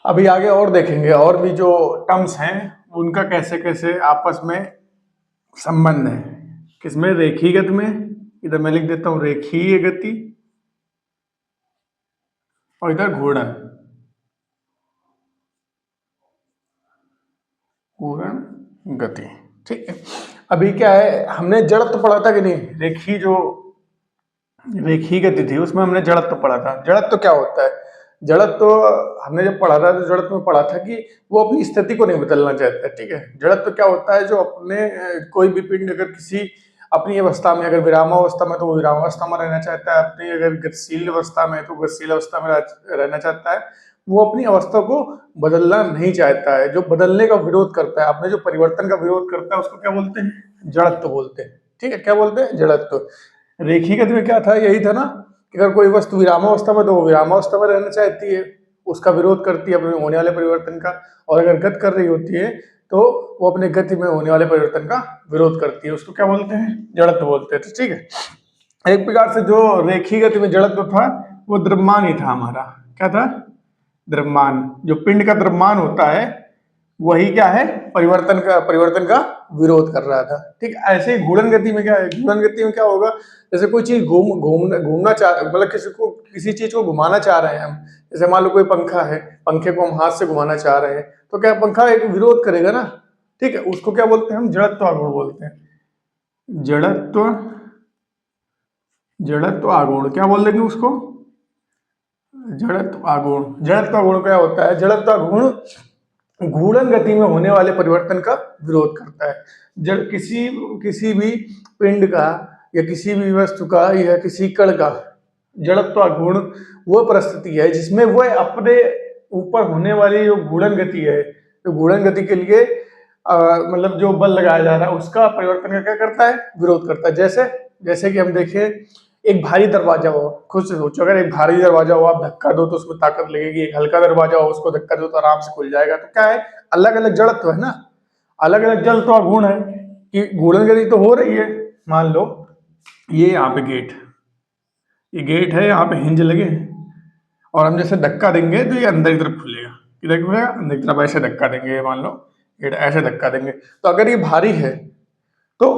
अभी आगे और देखेंगे और भी जो टर्म्स हैं उनका कैसे कैसे आपस में संबंध है। किसमें? रेखीय गति में। इधर मैं लिख देता हूं रेखीय गति और इधर घूर्णन घूर्णन गति। ठीक है। अभी क्या है, हमने जड़त्व पढ़ा था कि नहीं? रेखीय गति थी, उसमें हमने जड़त्व पढ़ा था। जड़त्व क्या होता है? जड़त्व हमने जब पढ़ा था तो जड़त्व में पढ़ा था कि वो अपनी स्थिति को नहीं बदलना चाहता है। ठीक है। जड़त्व क्या होता है? जो अपने कोई भी पिंड अगर किसी अपनी अवस्था में, अगर विरामावस्था में तो वो विरामावस्था में रहना चाहता है, अपनी अगर गतिशील अवस्था में तो गतिशील अवस्था में रहना चाहता है। वो अपनी अवस्था को बदलना नहीं चाहता है। जो बदलने का विरोध करता है, अपने जो परिवर्तन का विरोध करता है, उसको क्या बोलते हैं? जड़त्व बोलते हैं। ठीक है। क्या बोलते हैं? जड़त्व। रेखीय गति में क्या था? यही था ना कि अगर कोई वस्तु विरामावस्था में तो वो विरामावस्था में रहना चाहती है, उसका विरोध करती है अपने होने वाले परिवर्तन का। और अगर गति कर रही होती है तो वो अपने गति में होने वाले परिवर्तन का विरोध करती है। उसको क्या बोलते हैं? जड़त्व बोलते हैं। तो ठीक है। एक प्रकार से जो रेखीय गति में जड़त्व था वो द्रव्यमान ही था हमारा। क्या था? द्रव्यमान। जो पिंड का द्रव्यमान होता है वही क्या है? परिवर्तन का विरोध कर रहा था। ठीक। ऐसे ही घूर्णन गति में क्या है? घूर्णन गति में क्या होगा? जैसे कोई चीज घूमना चाह, मतलब किसी चीज को घुमाना चाह रहे हैं हम। जैसे मान लो कोई पंखा है, पंखे को हम हाथ से घुमाना चाह रहे हैं तो क्या पंखा एक विरोध करेगा ना? ठीक है। उसको क्या बोलते हैं? हम जड़त्व आघूर्ण बोलते हैं। जड़त्व आघूर्ण क्या बोल देंगे उसको? जड़त्व आघूर्ण। जड़त्व आघूर्ण क्या होता है? जड़त्व आघूर्ण घूर्णन गति में होने वाले परिवर्तन का विरोध करता है। जब किसी भी पिंड का या किसी भी वस्तु का या किसी कण का जड़त्व आघूर्ण वो परिस्थिति है जिसमें वह अपने ऊपर होने वाली जो घूर्णन गति है, तो घूर्णन गति के लिए मतलब जो बल लगाया जा रहा है उसका परिवर्तन का क्या करता है? विरोध करता है। जैसे कि हम देखें, एक भारी दरवाजा हो, खुद से सोचो, अगर एक भारी दरवाजा हो आप धक्का दो तो उसमें ताकत लगेगी, एक हल्का दरवाजा हो उसको धक्का दो तो आराम से खुल जाएगा। तो क्या है? अलग अलग जड़त्व है ना, अलग अलग जड़त्व और गुण है कि घूर्णन गति तो हो रही है। मान लो ये यहाँ पे ये गेट है, यहाँ पे हिंज लगे हैं और हम जैसे धक्का देंगे तो ये अंदर की तरफ खुलेगा। किधर खुलेगा? अंदर की तरफ। ऐसे धक्का देंगे, मान लो गेट ऐसे धक्का देंगे तो अगर ये भारी है तो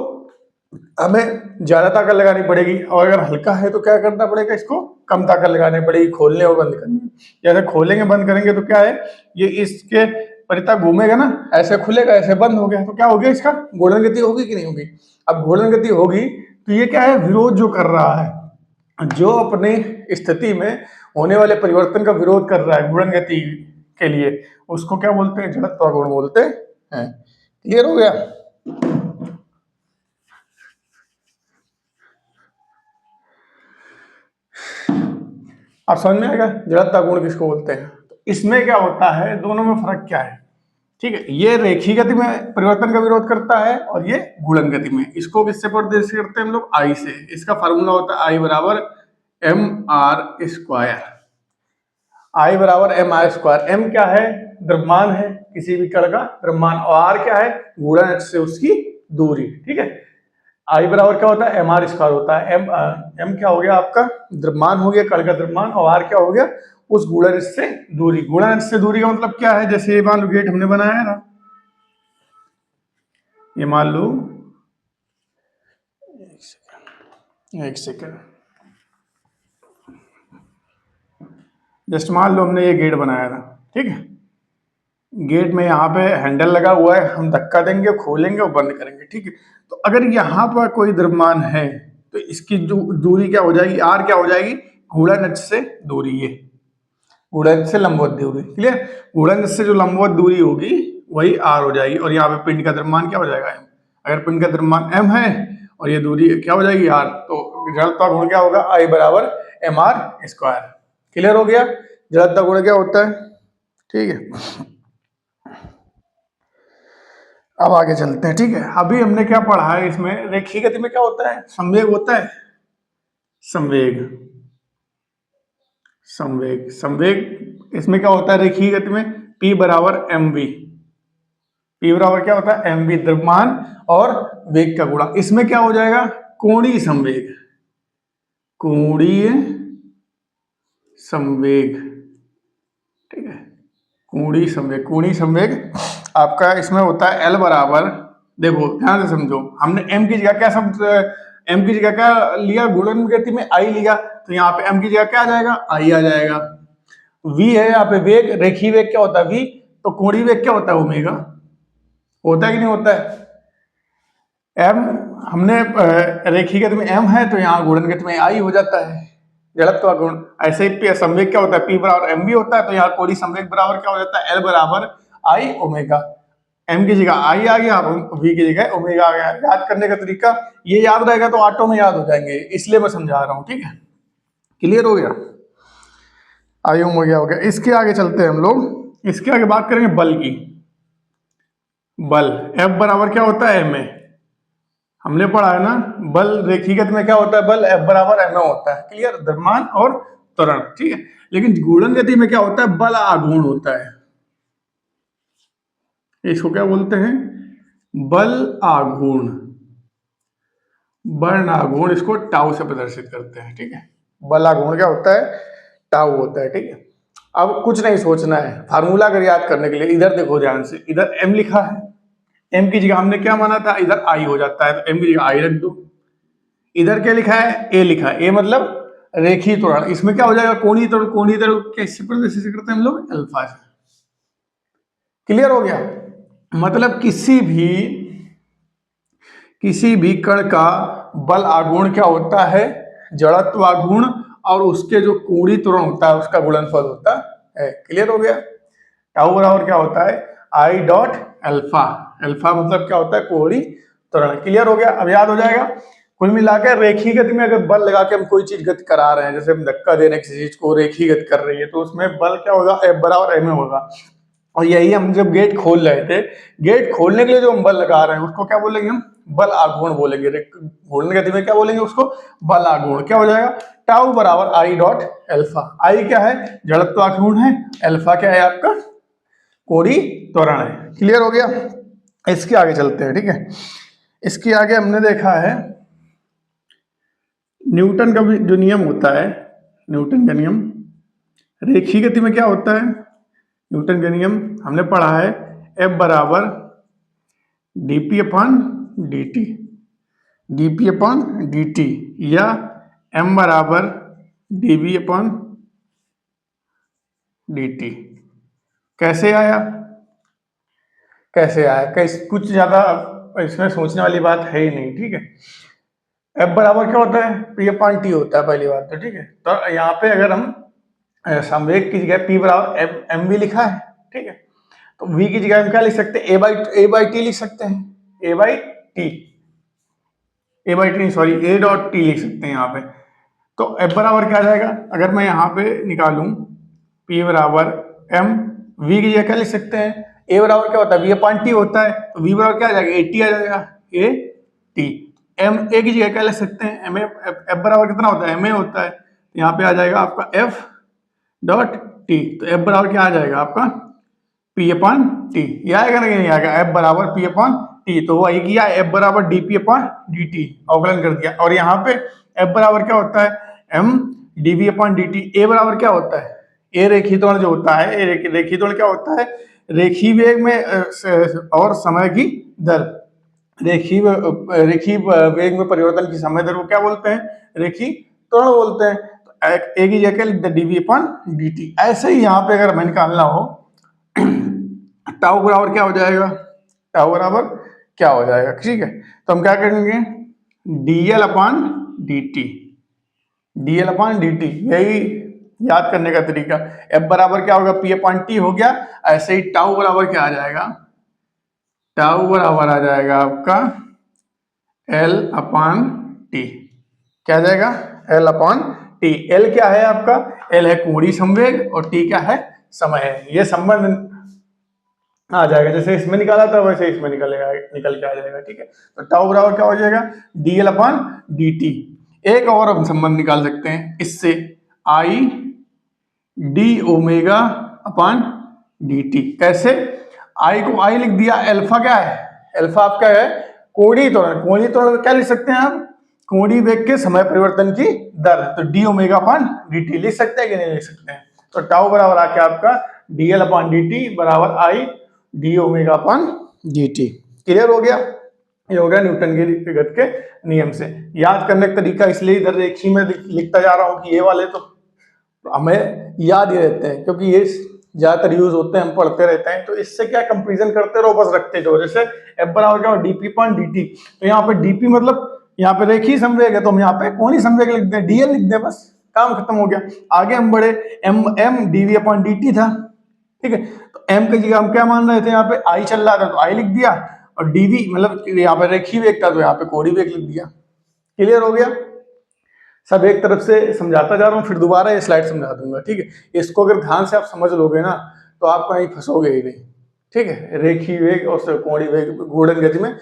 हमें ज्यादा ताकत लगानी पड़ेगी, और अगर हल्का है तो क्या करना पड़ेगा? इसको कम ताकत लगानी पड़ेगी, खोलने और बंद करने। जैसे खोलेंगे बंद करेंगे तो क्या है? ये इसके परिता घूमेगा ना, ऐसे खुलेगा ऐसे बंद हो गया तो क्या हो गया? इसका घूर्णन गति होगी कि नहीं होगी? अब घूर्णन गति होगी तो ये क्या है? विरोध जो कर रहा है, जो अपने स्थिति में होने वाले परिवर्तन का विरोध कर रहा है घूर्णन गति के लिए, उसको क्या बोलते हैं? जड़त्व आघूर्ण बोलते हैं। क्लियर हो गया? अब समझ में आएगा जड़त्व आघूर्ण किसको बोलते हैं। तो इसमें क्या होता है, दोनों में फर्क क्या है? ठीक है। ये रेखीय गति में परिवर्तन का विरोध करता है और ये घूर्णन गति में। इसको किससे प्रदर्शित करते हैं हम लोग? आई से। इसका फार्मूला होता है आई बराबर एम आर स्क्वायर। आई बराबर एम आर स्क्वायर। एम क्या है? द्रव्यमान है किसी भी कण का द्रव्यमान, और आर क्या है? घूर्णन से उसकी दूरी। ठीक है। आई बराबर क्या होता है? एम आर स्क्वायर होता है। एम क्या हो गया आपका? द्रव्यमान हो गया, कण का द्रव्यमान, और आर क्या हो गया? उस गुणन से दूरी। गुणन से दूरी का मतलब क्या है? जैसे ये मान लो गेट हमने बनाया है ना, ये मान लो एक सेकेंड, जस्ट मान लो हमने ये गेट बनाया था। ठीक है। गेट में यहाँ पे हैंडल लगा हुआ है, हम धक्का देंगे, खोलेंगे और बंद करेंगे। ठीक है। तो अगर यहाँ पर कोई द्रव्यमान है तो इसकी दूरी क्या हो जाएगी? आर क्या हो जाएगी? गुणन से दूरी। ये गुणन से लंबवत दूरी। क्लियर? गुणन से जो लंबवत दूरी होगी वही आर हो जाएगी, और यहाँ पे पिंड का द्रव्यमान क्या हो जाएगा? एम। अगर पिंड का द्रव्यमान एम है और ये दूरी क्या हो जाएगी? आर, तो जड़त्व गुण क्या होगा? आई बराबर एम आर स्क्वायर। क्लियर हो गया जड़त्व गुण क्या होता है? ठीक है। अब आगे चलते हैं। ठीक है। अभी हमने क्या पढ़ा है इसमें? रेखीय गति में क्या होता है? संवेग होता है। संवेग संवेग संवेग इसमें क्या होता है? रेखीय गति में P बराबर mv। P बराबर क्या होता है? mv, द्रव्यमान और वेग का गुणा। इसमें क्या हो जाएगा? कोणीय संवेग। कोणीय संवेग। ठीक है। कोणीय संवेग आपका इसमें होता है एल बराबर, देखो ध्यान से समझो, हमने एम की जगह क्या एम की जगह क्या लिया, गुणन गति में आई लिया, तो यहाँ पे एम की जगह क्या आ जाएगा, आई आ जाएगा। वी है यहाँ पे वेग, रेखीय वेग क्या होता है वी, तो कोणीय वेग क्या होता है ओमेगा, होता है कि नहीं होता है। एम हमने रेखीय गति में एम है तो यहाँ गुणन गति में आई हो जाता है, जड़त्व गुण। ऐसे ही संवेग क्या होता है, पी बराबर एम भी होता है, तो यहाँ कोणीय संवेग बराबर क्या हो जाता है, एल बराबर आई ओमेगा। एम की जगह आई आ गया, वी की जगह ओमेगा आ गया। याद करने का तरीका ये याद रहेगा तो ऑटो में याद हो जाएंगे, इसलिए मैं समझा रहा हूँ, ठीक है। क्लियर हो गया, आई ओमेगा हो गया। इसके आगे चलते हैं हम लोग, इसके आगे बात करेंगे बल की। बल एफ बराबर क्या होता है एम ए, हमने पढ़ा है ना, बल रेखीय गति में क्या होता है, बल एफ बराबर एम ए होता है। क्लियर, द्रव्यमान और त्वरण, ठीक है। लेकिन गुणन गति में क्या होता है, बल आघूर्ण होता है। इसको क्या बोलते हैं, बल आघूर्ण, बल आघूर्ण, इसको टाउ से प्रदर्शित करते हैं, ठीक है। बल आघूर्ण क्या होता है, टाउ होता है, ठीक है। अब कुछ नहीं सोचना है, फार्मूला अगर याद करने के लिए इधर देखो ध्यान से, इधर एम लिखा है, एम की जगह हमने क्या माना था, इधर आई हो जाता है, तो एम की जगह आई रख दो। इधर क्या लिखा है, ए लिखा है, ए मतलब रेखीय त्वरण, इसमें क्या हो जाएगा, कोणीय त्वरण। कोणीय त्वरण कैसे प्रदर्शित करते हैं हम लोग, अल्फा से। क्लियर हो गया, मतलब किसी भी कण का बल आघूर्ण क्या होता है, जड़त्व आघूर्ण, और उसके जो कोणीय त्वरण होता है उसका गुणनफल होता है। क्लियर हो गया। टाउ बराबर क्या होता है, आई डॉट अल्फा, अल्फा मतलब क्या होता है, कोणीय त्वरण। क्लियर हो गया, अब याद हो जाएगा। कुल मिलाकर रेखीय गति में अगर बल लगा के हम कोई चीज गति करा रहे हैं, जैसे हम धक्का दे रहे हैं किसी चीज को, रेखीय गति कर रही है, तो उसमें बल क्या होगा, एफ बराबर एम ए होगा। और यही हम जब गेट खोल रहे थे, गेट खोलने के लिए जो हम बल लगा रहे हैं उसको क्या बोलेंगे हम, बल आघूर्ण बोलेंगे। घूर्णन गति में क्या बोलेंगे उसको, बल आघूर्ण। क्या हो जाएगा, टाउ बराबर आई डॉट अल्फा। आई क्या है, जड़त्व आघूर्ण है, अल्फा क्या है आपका, कोणीय त्वरण है। क्लियर हो गया। इसके आगे चलते हैं, ठीक है। इसके आगे हमने देखा है न्यूटन का भी जो नियम होता है, न्यूटन का नियम रेखीय गति में क्या होता है, न्यूटन का नियम हमने पढ़ा है, एफ बराबर DP upon dt, DP upon dt, या m बराबर dv अपॉन dt। कैसे आया, कुछ ज्यादा इसमें सोचने वाली बात है ही नहीं, ठीक है। f बराबर क्या होता है, p अपॉन t होता है, पहली बात तो, ठीक है। तो यहाँ पे अगर हम संवेग की जगह p बराबर एम भी लिखा है, ठीक है, तो v की जगह हम क्या लिख सकते हैं, ए बाई टी लिख सकते हैं, ए डॉट टी लिख सकते हैं यहाँ पे। तो f बराबर क्या आ जाएगा, अगर मैं यहाँ पे निकालूं p बराबर m, v की जगह क्या लिख सकते हैं, a बराबर क्या होता है, v अपॉन टी होता है, तो v बराबर क्या आ जाएगा, ए टी आ जाएगा, ए टी। m a की जगह क्या लिख सकते हैं, m f बराबर कितना होता है, m a होता है, तो यहाँ पे आ जाएगा आपका f डॉट टी। तो f बराबर क्या आ जाएगा आपका, p अपॉन टी। ये आएगा ना कि नहीं आएगा, f बराबर p अपॉन टी, तो वही किया, f बराबर dp अपॉन dt, अवकलन कर दिया। और यहाँ पे f बराबर क्या होता है, m dv upon dt। a बराबर क्या होता है, a रेखीय त्वरण जो होता है, रेखीय त्वरण क्या होता है, रेखीय वेग में और समय की दर, रेखीय वेग में परिवर्तन की समय दर को क्या बोलते हैं, रेखीय त्वरण बोलते हैं। तो a की जगह लिख दे dv अपॉन dt। ऐसे ही यहाँ पे अगर हमें निकालना हो, टाउ बराबर क्या हो जाएगा, टाउ बराबर क्या हो जाएगा, ठीक है। तो हम क्या करेंगे, dl upon dt, dl upon dt, यही याद करने का तरीका। f बराबर क्या होगा, p अपॉन टी हो गया। ऐसे ही टाउ बराबर क्या आ जाएगा, टाउ बराबर आ जाएगा आपका l अपॉन टी। क्या आ जाएगा, l अपॉन टी। l क्या है आपका, l है कोणीय संवेग और t क्या है, समय है। ये संबंध आ जाएगा, जैसे इसमें निकाला था वैसे इसमें निकल के आ जाएगा, ठीक है। तो टाउ बराबर क्या हो जाएगा, dl अपॉन dt। एक और हम संबंध निकाल सकते हैं इससे, I D omega upon dt। कैसे, आई को आई लिख दिया, अल्फा क्या है, अल्फा आपका है कोणीय त्वरण। कोणीय त्वरण क्या लिख सकते हैं आप, कोणीय वेग के समय परिवर्तन की दर, तो डी ओमेगा अपॉन dt लिख सकते हैं कि नहीं लिख सकते हैं। तो टाउ बराबर आके आपका dl अपॉन dt बराबर I D omega upon dt। Clear हो गया? ये हो गया न्यूटन के गति के नियम से। याद करने का तरीका इसलिए इधर रेखी में लिखता जा रहा हूं कि ये वाले तो हमें याद ही रहते हैं, क्योंकि ये ज्यादातर यूज होते हैं, हम पढ़ते रहते हैं, तो इससे क्या कंपेरिजन करते रहो, बस रखते जाओ। जैसे F बराबर क्या हो, dp अपॉन dt, तो यहाँ पे dp मतलब यहाँ पे रेखीय संवेग है, तो हम यहाँ पे कोणीय संवेग लिख दें, dl लिख दें, बस काम खत्म हो गया। आगे हम बढ़े, m dv अपॉन dt था, ठीक है, तो m की जगह हम क्या मान रहे थे, यहाँ पे I चल रहा था तो I लिख दिया, और dv मतलब यहाँ पे रेखीय वेग था तो यहाँ पे कोणीय वेग लिख दिया। क्लियर हो गया? सब एक तरफ से समझाता जा रहा हूँ, फिर दोबारा ये स्लाइड समझा दूंगा, ठीक है। इसको अगर ध्यान से आप समझ लोगे ना तो आप कहीं फंसोगे ही नहीं, ठीक है। रेखीय वेग और कोणीय वेग, घूर्णन गति में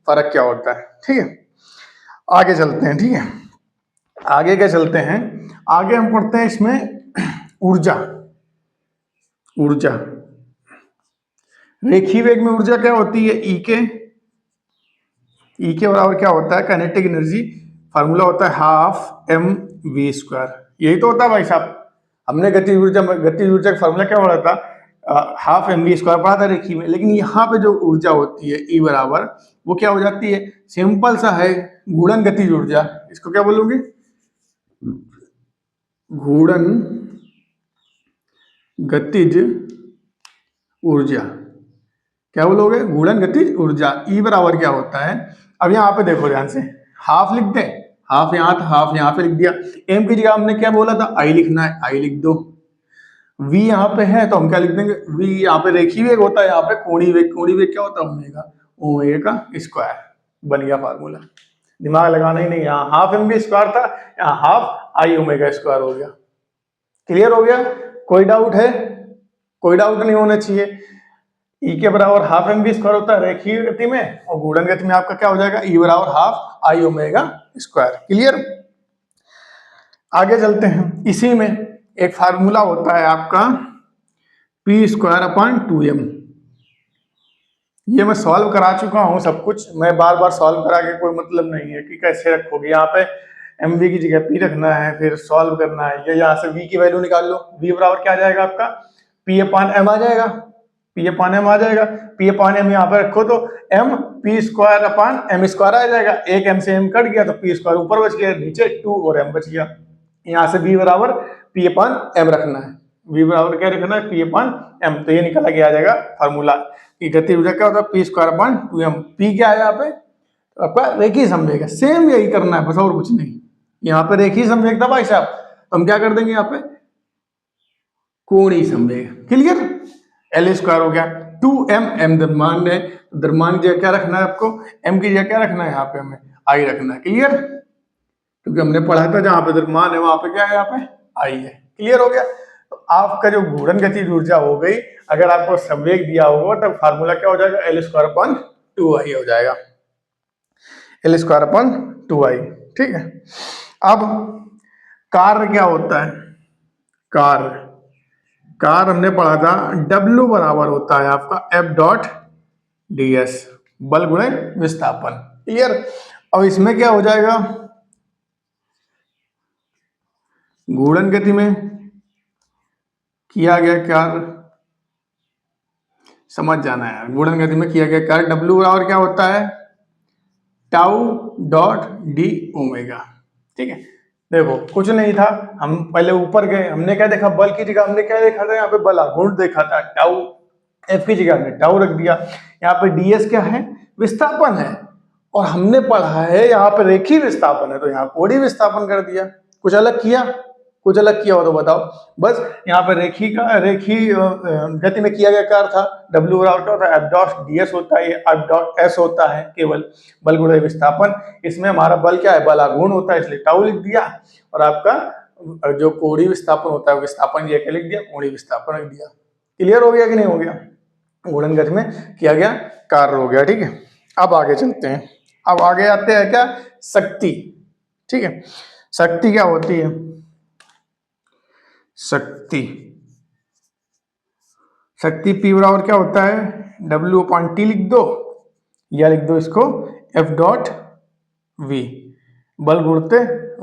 फर्क क्या होता है, ठीक है। आगे चलते हैं, ठीक है। आगे क्या चलते हैं, आगे हम पढ़ते हैं इसमें ऊर्जा। ऊर्जा, रेखीय वेग में ऊर्जा क्या होती है, ई के बराबर क्या होता है, काइनेटिक एनर्जी, फार्मूला होता है हाफ एम वी स्क्वायर। यही तो होता है भाई साहब, हमने गतिज ऊर्जा का फार्मूला क्या पढ़ा था, हाफ एम वी स्क्वायर पढ़ा था रेखीय में। लेकिन यहाँ पे जो ऊर्जा होती है ई बराबर, वो क्या हो जाती है, सिंपल सा है, घूर्णन गतिज ऊर्जा। इसको क्या बोलोगे, घूर्णन गतिज ऊर्जा। क्या बोलोगे, घूर्णन गतिज ऊर्जा। ई बराबर क्या होता है, अब यहाँ पे देखो ध्यान से, हाफ लिख दे, हाफ यहाँ था, हाफ यहाँ पे लिख दिया। एम की जगह हमने क्या बोला था, आई लिखना है, आई लिख दो। वी यहाँ पे है तो हम क्या लिख देंगे, वी यहाँ पे रेखीय वेग होता है, यहाँ पे कोणीय वेग, कोणीय वेग क्या होता है, ओमेगा, ओमेगा का स्क्वायर। बन गया फार्मूला, दिमाग लगाना ही नहीं। यहाँ हाफ एम वी स्क्वायर था, यहाँ हाफ आई ओमेगा स्क्वायर हो गया। क्लियर हो गया? कोई डाउट है? कोई डाउट नहीं होना चाहिए। ई के बराबर हाफ एम वी स्क्वायर होता है रेखीय गति में, और घूर्णन गति में आपका क्या हो जाएगा, ई बराबर half I omega square. Clear? आगे चलते हैं। इसी में एक फार्मूला होता है आपका पी स्क्वायर अपॉन 2m। ये मैं सॉल्व करा चुका हूं सब कुछ, मैं बार बार सॉल्व करा के कोई मतलब नहीं है कि कैसे रखोगे। यहाँ पे एम वी की जगह पी रखना है, फिर सॉल्व करना है, या यहाँ से वी की वैल्यू निकाल लो। वी बराबर क्या आ जाएगा आपका, पी अपॉन एम आ जाएगा, पी अपॉन एम आ जाएगा। पी अपॉन एम यहाँ पे रखो तो M P square upon M square आ जाएगा। एक एम से एम कट गया तो पी स्क्वायर ऊपर बच गया, नीचे 2 और एम बच गया। यहाँ से वी बराबर पी अपॉन एम रखना है, वी बराबर क्या रखना है, पी अपॉन एम। तो ये निकाला गया आ जाएगा फार्मूला कि गति ऊर्जा क्या होता है, P square upon 2m। P क्या है यहाँ पे, तो आपका रेखीय संवेग है। सेम यही करना है बस, और कुछ नहीं। यहाँ पे रेखीय संवेग था भाई साहब, तो हम क्या कर देंगे यहाँ पे, कोणीय संवेग। क्लियर? एल स्क्वायर हो गया, 2m, m द्रव्यमान है, द्रव्यमान की जगह क्या रखना है आपको, m की जगह क्या रखना है, यहाँ पे हमें i रखना है। क्लियर? क्योंकि हमने पढ़ा था जहां पे द्रव्यमान है वहां पे क्या है, यहाँ पे i है। क्लियर हो गया? तो आपका जो घूर्णन गतिज ऊर्जा हो गई, अगर आपको संवेग दिया होगा तब फार्मूला क्या हो जाएगा, एल स्क्वायर अपॉन 2i हो जाएगा, एल स्क्वायर अपॉन 2i। ठीक है। अब कार्य क्या होता है, कार्य हमने पढ़ा था, W बराबर होता है आपका F डॉट ds, बल गुणे विस्थापन। क्लियर? अब इसमें क्या हो जाएगा, घूर्णन गति में किया गया कार्य, समझ जाना है। घूर्णन गति में किया गया कार्य W बराबर क्या होता है, टाउ डॉट डी ओमेगा। ठीक है, देखो कुछ नहीं था, हम पहले ऊपर गए, हमने क्या देखा, बल की जगह हमने क्या देखा था, यहाँ पे बल आघूर्ण देखा था, टाउ, एफ की जगह हमने टाउ रख दिया। यहाँ पे डीएस क्या है, विस्थापन है, और हमने पढ़ा है यहाँ पे रेखीय विस्थापन है, तो यहाँ कोणीय विस्थापन कर दिया। कुछ अलग किया, कुछ अलग किया हो तो बताओ। बस यहाँ पे रेखीय गति में किया गया कार्य था, W बराबर क्या होता है, F डॉट ds होता है, ये F डॉट s होता है, केवल बल गुणे विस्थापन। इसमें हमारा बल क्या है, बल आघूर्ण होता है, इसलिए टाउ लिख दिया, और आपका जो कोणीय विस्थापन होता है, विस्थापन ये क्या लिख दिया, कोणीय विस्थापन लिख दिया। क्लियर हो गया कि नहीं हो गया? घूर्णन गति में किया गया कार्य हो गया। ठीक है, अब आगे चलते हैं। अब आगे आते हैं क्या, शक्ति। ठीक है, शक्ति क्या होती है, शक्ति P बराबर क्या होता है, W अपॉन T लिख दो, या लिख दो इसको F डॉट V, बल गुणित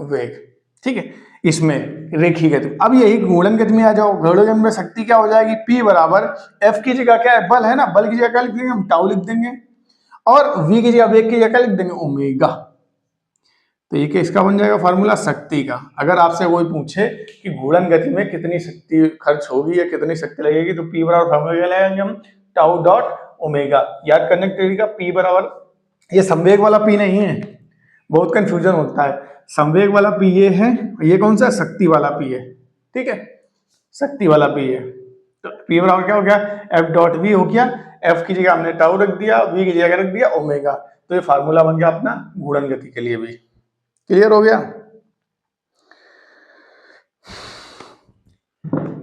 वेग। ठीक है, इसमें रेखी गति। अब यही घूर्णन गति में आ जाओ, घूर्णन गति में शक्ति क्या हो जाएगी, P बराबर F की जगह क्या है, बल है ना, बल की जगह क्या लिख देंगे हम, टाउ लिख देंगे, और V की जगह वेग की जगह क्या लिख देंगे, ओमेगा। तो ये क्या इसका बन जाएगा फार्मूला शक्ति का। अगर आपसे कोई पूछे कि घूर्णन गति में कितनी शक्ति खर्च होगी या कितनी शक्ति लगेगी, तो P बराबर फार्मूला क्या लगाएंगे हम, टाउ डॉट ओमेगा। याद करने के तरीका, P बराबर, ये संवेग वाला P नहीं है, बहुत कंफ्यूजन होता है। संवेग वाला P ये है, ये कौन सा, शक्ति वाला P है, ठीक है, शक्ति वाला P है। तो P बराबर क्या हो गया, F डॉट V हो गया, F की जगह हमने टाउ रख दिया, V की जगह रख दिया ओमेगा। तो ये फार्मूला बन गया अपना घूर्णन गति के लिए भी। क्लियर हो गया,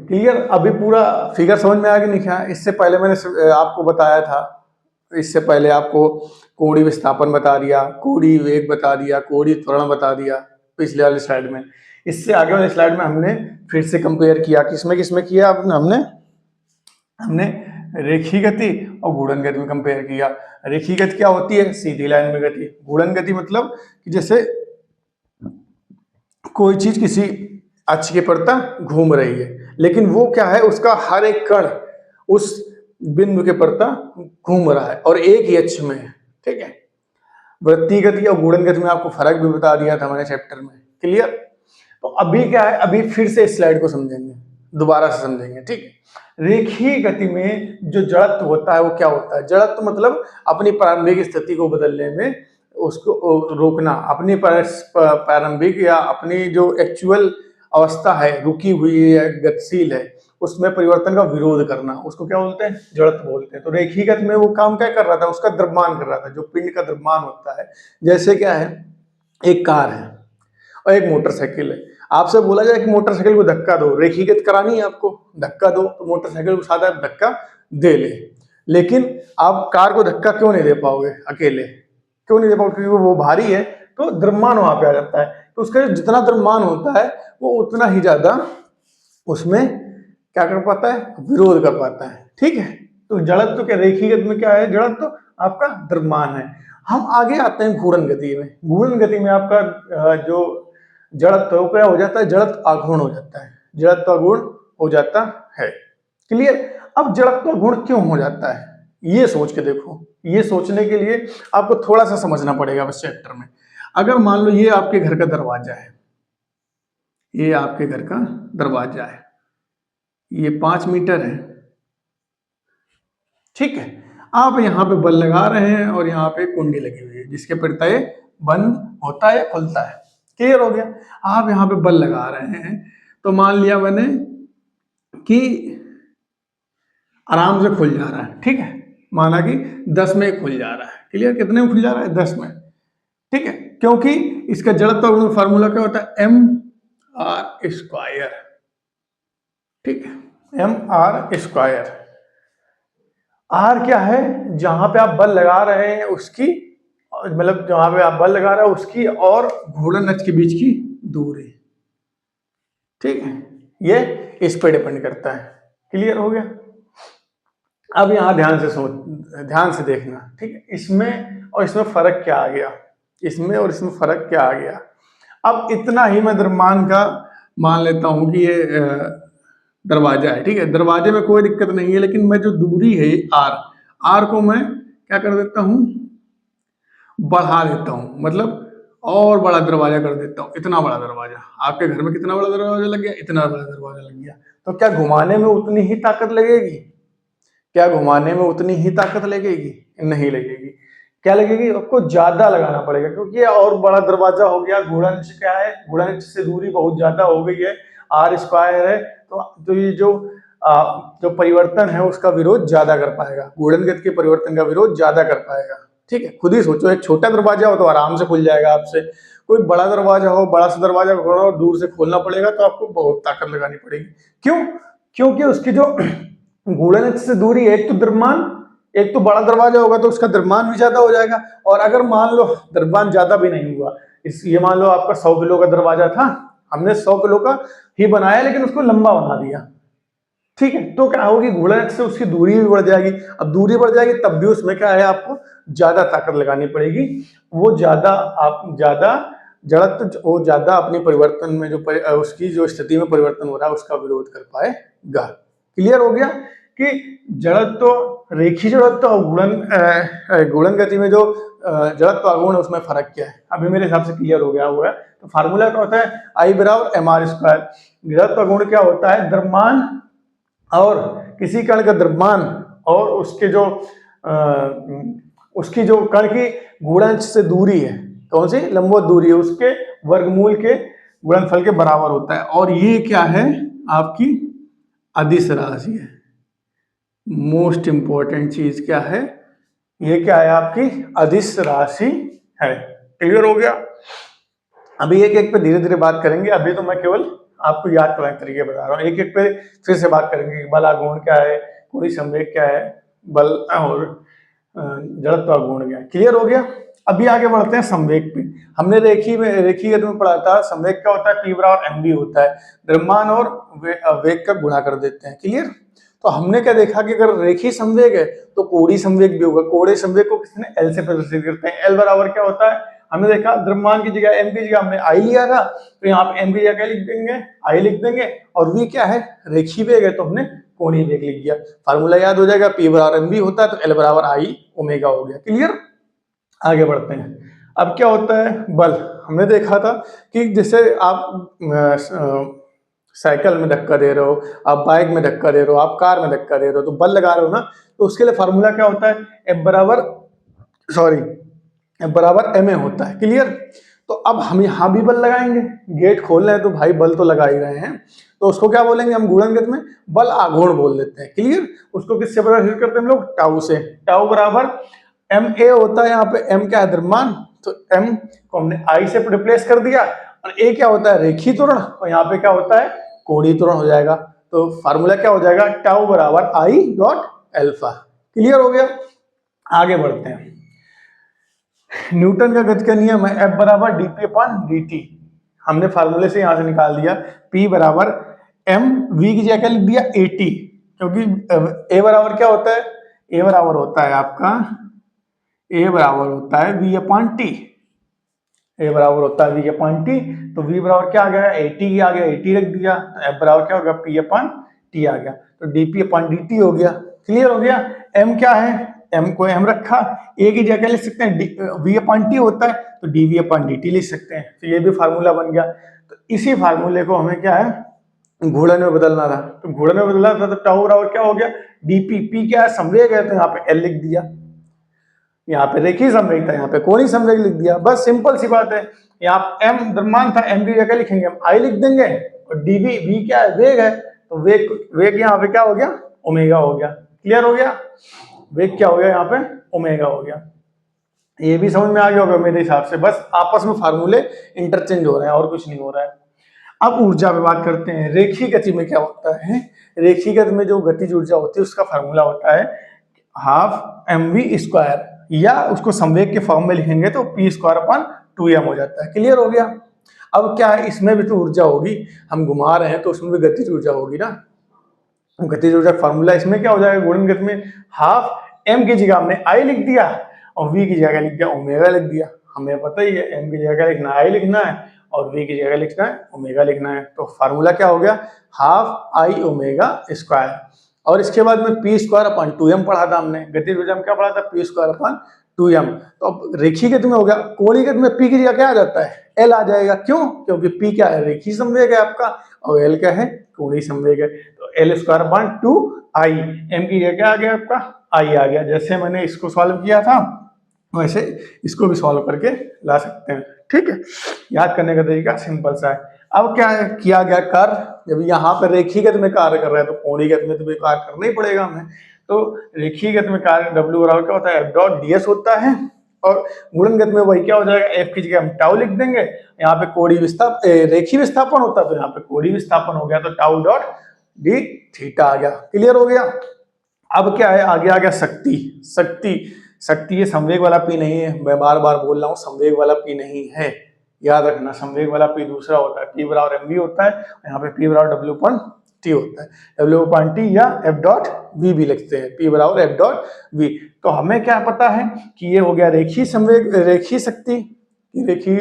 क्लियर। अभी पूरा फिगर समझ में आ गया नहीं क्या? इससे पहले मैंने आपको बताया था, इससे पहले आपको कोणीय विस्थापन बता दिया, कोणीय वेग बता दिया, कोणीय त्वरण बता दिया पिछले वाली स्लाइड में। इससे आगे वाली स्लाइड में हमने फिर से कंपेयर किया, किसमें किसमें किया हमने रेखीय गति और घूर्णन गति में कंपेयर किया। रेखीय गति क्या होती है, सीधी लाइन में गति। घूर्णन गति मतलब कि जैसे कोई चीज किसी अक्ष के प्रति घूम रही है, लेकिन वो क्या है, उसका हर एक कण उस बिंदु के प्रति घूम रहा है और एक ही अक्ष में है, ठीक है। वृत्तीय गति और घूर्णन गति में आपको फर्क भी बता दिया था मैंने चैप्टर में, क्लियर। तो अभी क्या है, अभी फिर से इस स्लाइड को समझेंगे, दोबारा से समझेंगे, ठीक है। रेखीय गति में जो जड़त्व होता है वो क्या होता है, जड़त्व मतलब अपनी प्रारंभिक स्थिति को बदलने में उसको रोकना, अपनी प्रारंभिक या अपनी जो एक्चुअल अवस्था है, रुकी हुई है, गतिशील है, उसमें परिवर्तन का विरोध करना, उसको क्या बोलते हैं, जड़त्व बोलते हैं। तो रेखीय गति में वो काम क्या कर रहा था, उसका द्रव्यमान कर रहा था, जो पिंड का द्रव्यमान होता है। जैसे क्या है, एक कार है और एक मोटरसाइकिल है, आपसे बोला जाए कि मोटरसाइकिल को धक्का दो, रेखीय गति करानी है आपको, धक्का दो, तो मोटरसाइकिल को साधा धक्का दे ले, लेकिन आप कार को धक्का क्यों नहीं दे पाओगे अकेले, क्यों नहीं दे पाओगे, क्योंकि वो भारी है, तो द्रव्यमान वहां पे आ जाता है। तो उसका जितना द्रव्यमान होता है वो उतना ही ज्यादा उसमें क्या कर पाता है, विरोध कर पाता है, ठीक है। तो जड़त्व क्या, रेखीय गति में क्या है, जड़त्व आपका द्रव्यमान है। हम आगे आते हैं घूर्णन गति में। घूर्णन गति में आपका जो जड़त्व क्या हो जाता है, जड़त्व आघूर्ण हो जाता है, जड़त्व आघूर्ण हो जाता है, क्लियर। अब जड़त्व आघूर्ण क्यों हो जाता है, ये सोच के देखो। ये सोचने के लिए आपको थोड़ा सा समझना पड़ेगा बस चैप्टर में। अगर मान लो ये आपके घर का दरवाजा है, ये आपके घर का दरवाजा है, ये 5 मीटर है, ठीक है। आप यहाँ पे बल लगा रहे हैं और यहाँ पे कुंडी लगी हुई है जिसके प्रत्यय बंद होता है, खुलता है, क्लियर हो गया। आप यहाँ पे बल लगा रहे हैं, तो मान लिया मैंने कि आराम से खुल जा रहा है, ठीक है, माना कि 10 में खुल जा रहा है, क्लियर। कितने में खुल जा रहा है, 10 में, ठीक है, क्योंकि इसका जड़त्व फार्मूला क्या होता है, mr², ठीक है, mr²। आर क्या है, जहां पे आप बल लगा रहे हैं उसकी, मतलब जहां पे आप बल लगा रहे हैं उसकी और घूर्णन अक्ष के बीच की दूरी, ठीक है, ये इस पे डिपेंड करता है, क्लियर हो गया। अब यहां ध्यान से देखना, ठीक है, इसमें और इसमें फर्क क्या आ गया, इसमें और इसमें फर्क क्या आ गया। अब इतना ही मैं द्रव्यमान का मान लेता हूं कि ये दरवाजा है, ठीक है, दरवाजे में कोई दिक्कत नहीं है, लेकिन मैं जो दूरी है आर को मैं क्या कर देता हूं, बढ़ा देता हूं, मतलब और बड़ा दरवाजा कर देता हूं। इतना बड़ा दरवाजा, आपके घर में कितना बड़ा दरवाजा लग गया, इतना बड़ा दरवाजा लग गया। तो क्या घुमाने में उतनी ही ताकत लगेगी, क्या घुमाने में उतनी ही ताकत लगेगी, नहीं लगेगी। क्या लगेगी, आपको ज्यादा लगाना पड़ेगा, क्योंकि ये और बड़ा दरवाजा हो गया। घूर्णन क्या है, घूर्णन से दूरी बहुत ज्यादा हो गई है, r² है, तो ये जो परिवर्तन है उसका विरोध ज्यादा कर पाएगा, घूर्णन गति के परिवर्तन का विरोध ज्यादा कर पाएगा, ठीक है। खुद ही सोचो, एक छोटा दरवाजा हो तो आराम से खुल जाएगा आपसे, कोई बड़ा दरवाजा हो, बड़ा सा दरवाजा हो, दूर से खोलना पड़ेगा तो आपको बहुत ताकत लगानी पड़ेगी। क्यों, क्योंकि उसकी जो घूर्णन से दूरी है, एक तो द्रव्यमान, एक तो बड़ा दरवाजा होगा तो उसका द्रव्यमान भी ज्यादा हो जाएगा। और अगर मान लो द्रव्यमान ज्यादा भी नहीं हुआ, ये मान लो आपका 100 किलो का दरवाजा था, हमने 100 किलो का ही बनाया लेकिन उसको लंबा बना दिया, ठीक है, तो क्या होगी, घूर्णन से उसकी दूरी भी बढ़ जाएगी। अब दूरी बढ़ जाएगी तब भी उसमें क्या है, आपको ज्यादा ताकत लगानी पड़ेगी, वो ज्यादा जड़त्व वो ज्यादा अपनी परिवर्तन में जो उसकी जो स्थिति में परिवर्तन हो रहा है उसका विरोध कर पाएगा। क्लियर हो गया कि जड़त्व, रेखीय जड़त्व और गुणन गति में जो जड़त्व आघूर्ण है उसमें फर्क क्या है, अभी मेरे हिसाब से क्लियर हो गया हुआ है। तो फार्मूला क्या होता है, I बराबर mr स्क्वायर। जड़त्व आघूर्ण क्या होता है, द्रव्यमान और किसी कण का द्रव्यमान और उसकी जो कण की गुणज से दूरी है, कौन सी लंबवत दूरी है, उसके वर्गमूल के गुणनफल के बराबर होता है। और ये क्या है, आपकी अदिश राशि है। मोस्ट इंपॉर्टेंट चीज क्या है, ये क्या है, आपकी अदिश राशि है। क्लियर हो गया। अभी एक एक पे धीरे धीरे बात करेंगे, अभी तो मैं केवल आपको याद कराने तरीके बता रहा हूँ। एक एक पे फिर से बात करेंगे कि बल आघूर्ण क्या है, कोणीय संवेग क्या है, बल और जड़त्व आघूर्ण क्या है। क्लियर हो गया। अभी आगे बढ़ते हैं संवेग पे। हमने रेखीय गति में पढ़ा था संवेग क्या होता है, P बराबर mv होता है, द्रव्यमान और वेग का गुणा कर देते हैं। क्लियर। तो हमने क्या देखा कि अगर रेखीय संवेग है तो कोणीय संवेग भी होगा। कोणीय संवेग को किसने L से प्रदर्शित करते हैं। L बराबर क्या होता है, हमने देखा द्रव्यमान की जगह m की जगह हमने I लिया था, तो यहाँ पे m की जगह क्या लिख देंगे, I लिख देंगे। और v क्या है, रेखीय वेग है, तो हमने कोणीय वेग लिख दिया। फार्मूला याद हो जाएगा, P बराबर mv होता है तो L बराबर I ओमेगा हो गया। क्लियर। आगे बढ़ते हैं। अब क्या होता है बल, हमने देखा था कि जैसे आप साइकिल में धक्का दे रहे हो, आप बाइक में धक्का दे रहे हो, आप कार में धक्का दे रहे हो, तो बल लगा रहे हो ना, तो उसके लिए फार्मूला क्या होता है, F बराबर ma होता है। क्लियर। तो अब हम यहाँ भी बल लगाएंगे, गेट खोल रहे हैं तो भाई बल तो लगा ही रहे हैं, तो उसको क्या बोलेंगे हम, गुणनगत में बल आघूर्ण बोल देते हैं। क्लियर। उसको किससे प्रदर्शित करते हैं हम लोग, टाउ से। टाउ बराबर ma होता है, यहाँ पे m क्या है, द्रव्यमान, तो m को हमने I से रिप्लेस कर दिया, और a क्या होता है, रेखीय त्वरण, और यहाँ पे क्या होता है, कोणीय त्वरण हो जाएगा। तो फार्मूला क्या हो जाएगा, टाउ बराबर I डॉट एल्फा। क्लियर हो गया। आगे बढ़ते हैं। न्यूटन का गति का नियम है F बराबर dp/dt। हमने फार्मूले से यहां से निकाल दिया, P बराबर m, v की जगह लिख दिया at, क्योंकि a बराबर क्या होता है, a बराबर होता है आपका, a बराबर होता है v/t। a बराबर होता है v/t, तो v बराबर क्या आ गया, 80 आ गया, 80 रख दिया, तो f बराबर क्या होगा, p/t आ गया, तो dp/dt हो गया। क्लियर हो गया। m क्या है, m को m रखा, a की जगह लिख सकते हैं v/t होता है, तो dv/dt लिख सकते हैं, तो ये भी फार्मूला बन गया। तो इसी फार्मूले को हमें क्या है, घूर्णन में बदलना था, तो घूर्णन में बदलना था, तो टाउ बराबर क्या हो गया, dp, p क्या है, संवेग है, तो यहाँ पे l लिख दिया, यहाँ पे रेखीय संवेग था, यहाँ पे कोणीय संवेग लिख दिया, बस सिंपल सी बात है। यहाँ m द्रव्यमान था, m की जगह लिखेंगे हम I लिख देंगे, और dv, v क्या है, वेग है, तो वेग यहाँ पे क्या हो गया, ओमेगा हो गया। क्लियर हो गया। वेग क्या हो गया, यहाँ पे ओमेगा हो गया। ये भी समझ में आ गया होगा मेरे हिसाब से, बस आपस में फार्मूले इंटरचेंज हो रहे हैं और कुछ नहीं हो रहा है। अब ऊर्जा पे बात करते हैं। रेखीय गति में क्या होता है, रेखीय गति में जो गतिज ऊर्जा होती है उसका फार्मूला होता है हाफ mv स्क्वायर, या उसको संवेग के फॉर्म में लिखेंगे तो p²/2m हो जाता है। क्लियर हो गया। अब क्या है, इसमें भी तो ऊर्जा होगी, हम घुमा रहे हैं तो उसमें भी गतिज ऊर्जा होगी ना। गतिज ऊर्जा फॉर्मूला इसमें क्या हो जाएगा, गुणन गति में हाफ m की जगह हमने I लिख दिया, और v की जगह लिख दिया ओमेगा लिख दिया। हमें पता ही है m की जगह लिखना I लिखना है, और v की जगह लिखना है ओमेगा लिखना है, तो फार्मूला क्या हो गया, हाफ I ओमेगा स्क्वायर। और इसके बाद में p²/2m पढ़ा था हमने, गतिज ऊर्जा में क्या पढ़ा था, p²/2m। तो अब रेखीय गति में हो गया। कोणीय गति में p की जगह क्या आ जाता है, l आ जाएगा। क्यों, क्योंकि p क्या है, रेखीय संवेग है आपका, और l क्या है, कोणीय संवेग है, तो l²/2I। m की जगह क्या आ गया आपका, I आ गया। जैसे मैंने इसको सॉल्व किया था वैसे इसको भी सॉल्व करके ला सकते हैं। ठीक है, याद करने का तरीका सिंपल सा है। अब क्या किया गया, कार्य जब यहाँ पे रेखीय गति में कार्य कर रहे हैं तो कोणीय गति में तो भी कार्य करना ही पड़ेगा हमें। तो रेखीय गति में कार्य W बराबर क्या होता है, F.ds होता है, और गुणन गति में वही क्या हो जाएगा, F की जगह हम टाउ लिख देंगे। यहाँ पे कोणीय विस्थापन, रेखीय विस्थापन होता है, तो यहाँ पे कोणीय विस्थापन हो गया, तो टाउ डॉट डी थीटा आ गया। क्लियर हो गया। अब क्या है, आगे आ गया शक्ति ये संवेग वाला P नहीं है, मैं बार बार बोल रहा हूँ, संवेग वाला P नहीं है, याद रखना। संवेग वाला P दूसरा होता है, P बराबर mv होता है, यहाँ पे P बराबर W/t होता है, W/t या F.v भी लिखते हैं, P बराबर F.v। तो हमें क्या पता है कि ये हो गया रेखीय संवेग, रेखीय शक्ति, रेखीय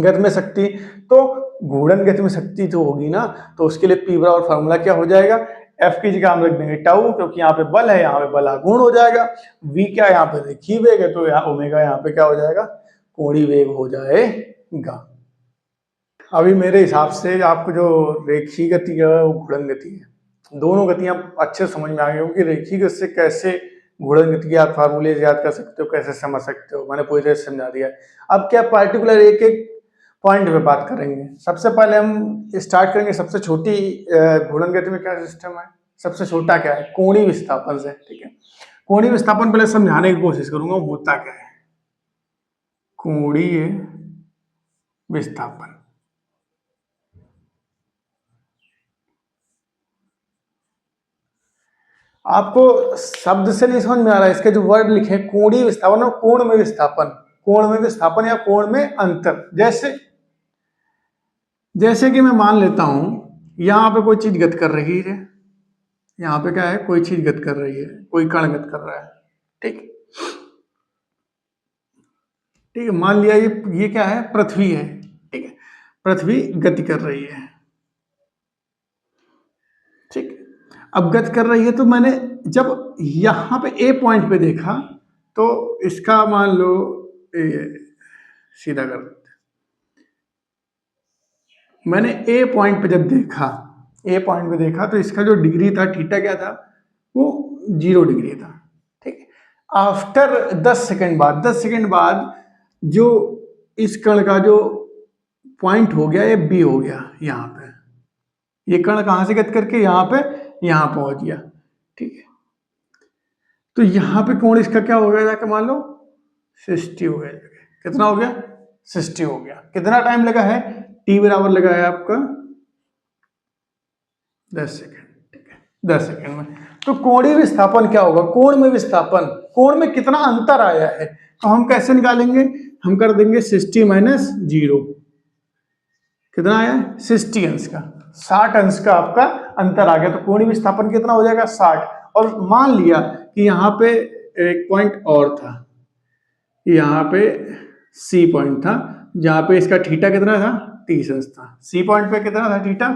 गतिमेय शक्ति, तो घूर्णन गतिमेय शक्ति तो होगी ना, तो उसके लिए P बराबर फॉर्मूला क्या हो जाएगा, F की जगह हम रख देंगे टाउ, क्योंकि यहाँ पे बल है, यहाँ पे बल आघूर्ण हो जाएगा। V क्या यहाँ पे रेखीय वेग है, तो यहाँ ओमेगा यहाँ पे क्या हो जाएगा, कोणीय वेग हो जाएगा। अभी मेरे हिसाब से आपको जो रेखीय गति है वो घूर्णन गति है, दोनों गतियां अच्छे समझ में आ गई, क्योंकि रेखीय गति से कैसे घूर्णन गति की आप फार्मूले याद कर सकते हो, कैसे समझ सकते हो, मैंने पूरी तरह से समझा दिया है। अब क्या पार्टिकुलर एक एक पॉइंट पे बात करेंगे। सबसे पहले हम स्टार्ट करेंगे सबसे छोटी घूर्णन गति में क्या सिस्टम है, सबसे छोटा क्या है, कोणीय विस्थापन से। ठीक है, कोणीय विस्थापन पहले समझाने की कोशिश करूंगा होता क्या है। कोणीय विस्थापन, आपको शब्द से नहीं समझ में आ रहा है, इसके जो वर्ड लिखे कोणीय विस्थापन और कोण में विस्थापन, कोण में विस्थापन या कोण में अंतर। जैसे कि मैं मान लेता हूं यहां पे कोई चीज गति कर रही है, यहाँ पे क्या है, कोई चीज गति कर रही है, कोई कण गति कर रहा है। ठीक ठीक है, मान लिया ये क्या है, पृथ्वी है। ठीक है, पृथ्वी गति कर रही है। ठीक, अब गति कर रही है तो मैंने जब यहां पे ए पॉइंट पे देखा तो इसका मान लो सीधा कर देते, मैंने ए पॉइंट पे जब देखा, ए पॉइंट पे देखा तो इसका जो डिग्री था, थीटा क्या था, वो 0 डिग्री था। ठीक, आफ्टर 10 सेकंड बाद, 10 सेकंड बाद जो इस कण का जो पॉइंट हो गया ये बी हो गया, यहाँ पे ये कण कहां से गति करके यहाँ पे यहाँ पहुंच गया। ठीक है, तो यहाँ पे कोण इसका क्या हो गया, जाके मान लो 60 हो गया। कितना हो गया, 60 हो गया। कितना टाइम लगा है, टी बराबर लगा है आपका 10 सेकंड। ठीक है, 10 सेकंड में। तो कोणीय विस्थापन क्या होगा, कोण में विस्थापन, कोण में कितना अंतर आया है, तो हम कैसे निकालेंगे, हम कर देंगे 60 माइनस 0, कितना आया, 60 अंश का, 60 अंश का आपका अंतर आ गया। तो कोणीय विस्थापन कितना हो जाएगा, 60। और मान लिया कि यहाँ पे एक पॉइंट और था, यहाँ पे सी पॉइंट था, जहां पे इसका थीटा कितना था, 30 अंश था। सी पॉइंट पे कितना था थीटा,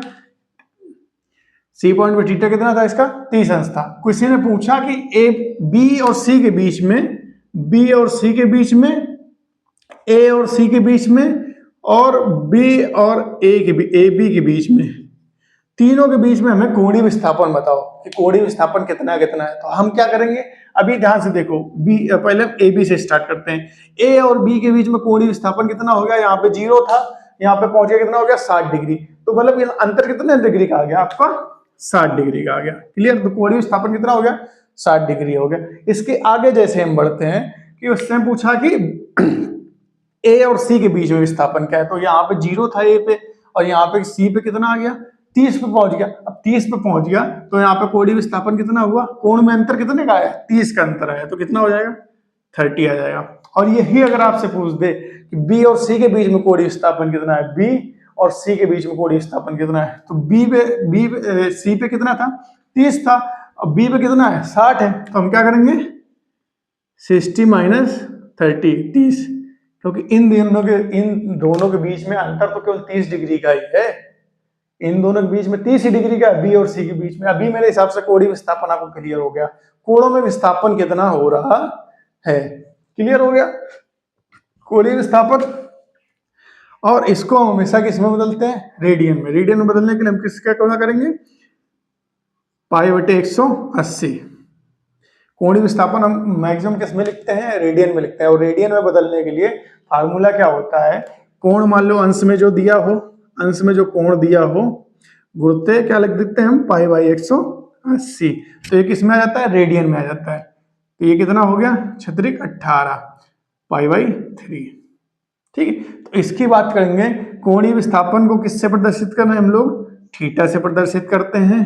सी पॉइंट पे थीटा कितना था इसका, 30 अंश था। किसी ने पूछा कि ए बी और सी के बीच में, बी और सी के बीच में, ए और सी के बीच में, और बी और ए बी के बीच में, तीनों के बीच में हमें कोणीय विस्थापन बताओ कि कोणीय विस्थापन कितना कितना है। तो हम क्या करेंगे, अभी ध्यान से देखो, बी पहले हम ए बी से स्टार्ट करते हैं। ए और बी के बीच में कोणीय विस्थापन कितना हो गया, यहाँ पे 0 था, यहाँ पे पहुंच गया कितना हो गया, 60 डिग्री। तो मतलब अंतर कितने डिग्री का आ गया आपका, 60 डिग्री का आ गया। क्लियर, तो कोणीय विस्थापन कितना हो गया, 60 डिग्री हो गया। इसके आगे जैसे हम बढ़ते हैं कि उससे पूछा कि ए और सी के बीच में विस्थापन क्या है, तो यहाँ पे 0 था ए पे, और यहाँ पे सी पे कितना आ गया, 30 पे पहुंच गया। अब 30 पे पहुंच गया तो यहाँ पे कोणीय विस्थापन कितना हुआ, कोण में अंतर कितने का आया, 30 का अंतर आया, तो कितना हो जाएगा, 30 आ जाएगा। और यही अगर आपसे पूछ दे कि बी और सी के बीच में कोणीय विस्थापन कितना है, बी और सी के बीच में कोणीय विस्थापन कितना है, तो सी पे कितना था, 30 था, अब बी पे कितना है, 60 है। तो हम क्या करेंगे, 60 माइनस 30, क्योंकि इन दोनों के बीच में अंतर तो केवल 30 डिग्री का ही है, इन दोनों के बीच में 30 डिग्री का, बी और सी के बीच में। अभी मेरे हिसाब से कोणीय विस्थापन आपको क्लियर हो गया, कोणों में विस्थापन कितना हो रहा है, क्लियर हो गया कोणीय विस्थापन। और इसको हम हमेशा किसमें बदलते हैं, रेडियन में। रेडियन में बदलने के लिए हम किसका क्या करेंगे, π/180। कोणीय विस्थापन हम मैक्सिमम किस में लिखते हैं, रेडियन में लिखते हैं। और रेडियन में बदलने के लिए फार्मूला क्या होता है, कोण मान लो अंश में जो दिया हो, अंश में जो कोण दिया हो, गुणते क्या लिख देते हैं हम, π/180। तो ये किस में आ जाता है, रेडियन में आ जाता है। तो ये कितना हो गया, 18 π/3। ठीक है, तो इसकी बात करेंगे, कोणीय विस्थापन को किससे प्रदर्शित करना है हम लोग, थीटा से प्रदर्शित करते हैं।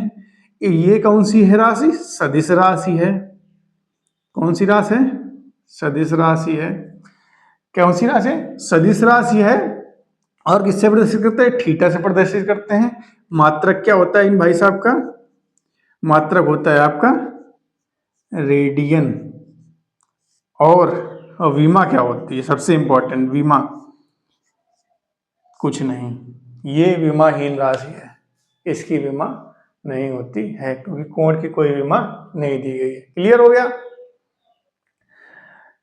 ये कौन सी है राशि, सदिश राशि है। कौन सी राशि है, सदिश राशि है। कौन सी राशि है, सदिश राशि है। और किससे प्रदर्शित करते हैं, थीटा से प्रदर्शित करते हैं। मात्रक क्या होता है इन भाई साहब का, मात्रक होता है आपका रेडियन। और विमा क्या होती है, सबसे इंपॉर्टेंट विमा, कुछ नहीं, ये विमाहीन राशि है, इसकी विमा नहीं होती है क्योंकि कोण की कोई विमा नहीं दी गई है। क्लियर हो गया?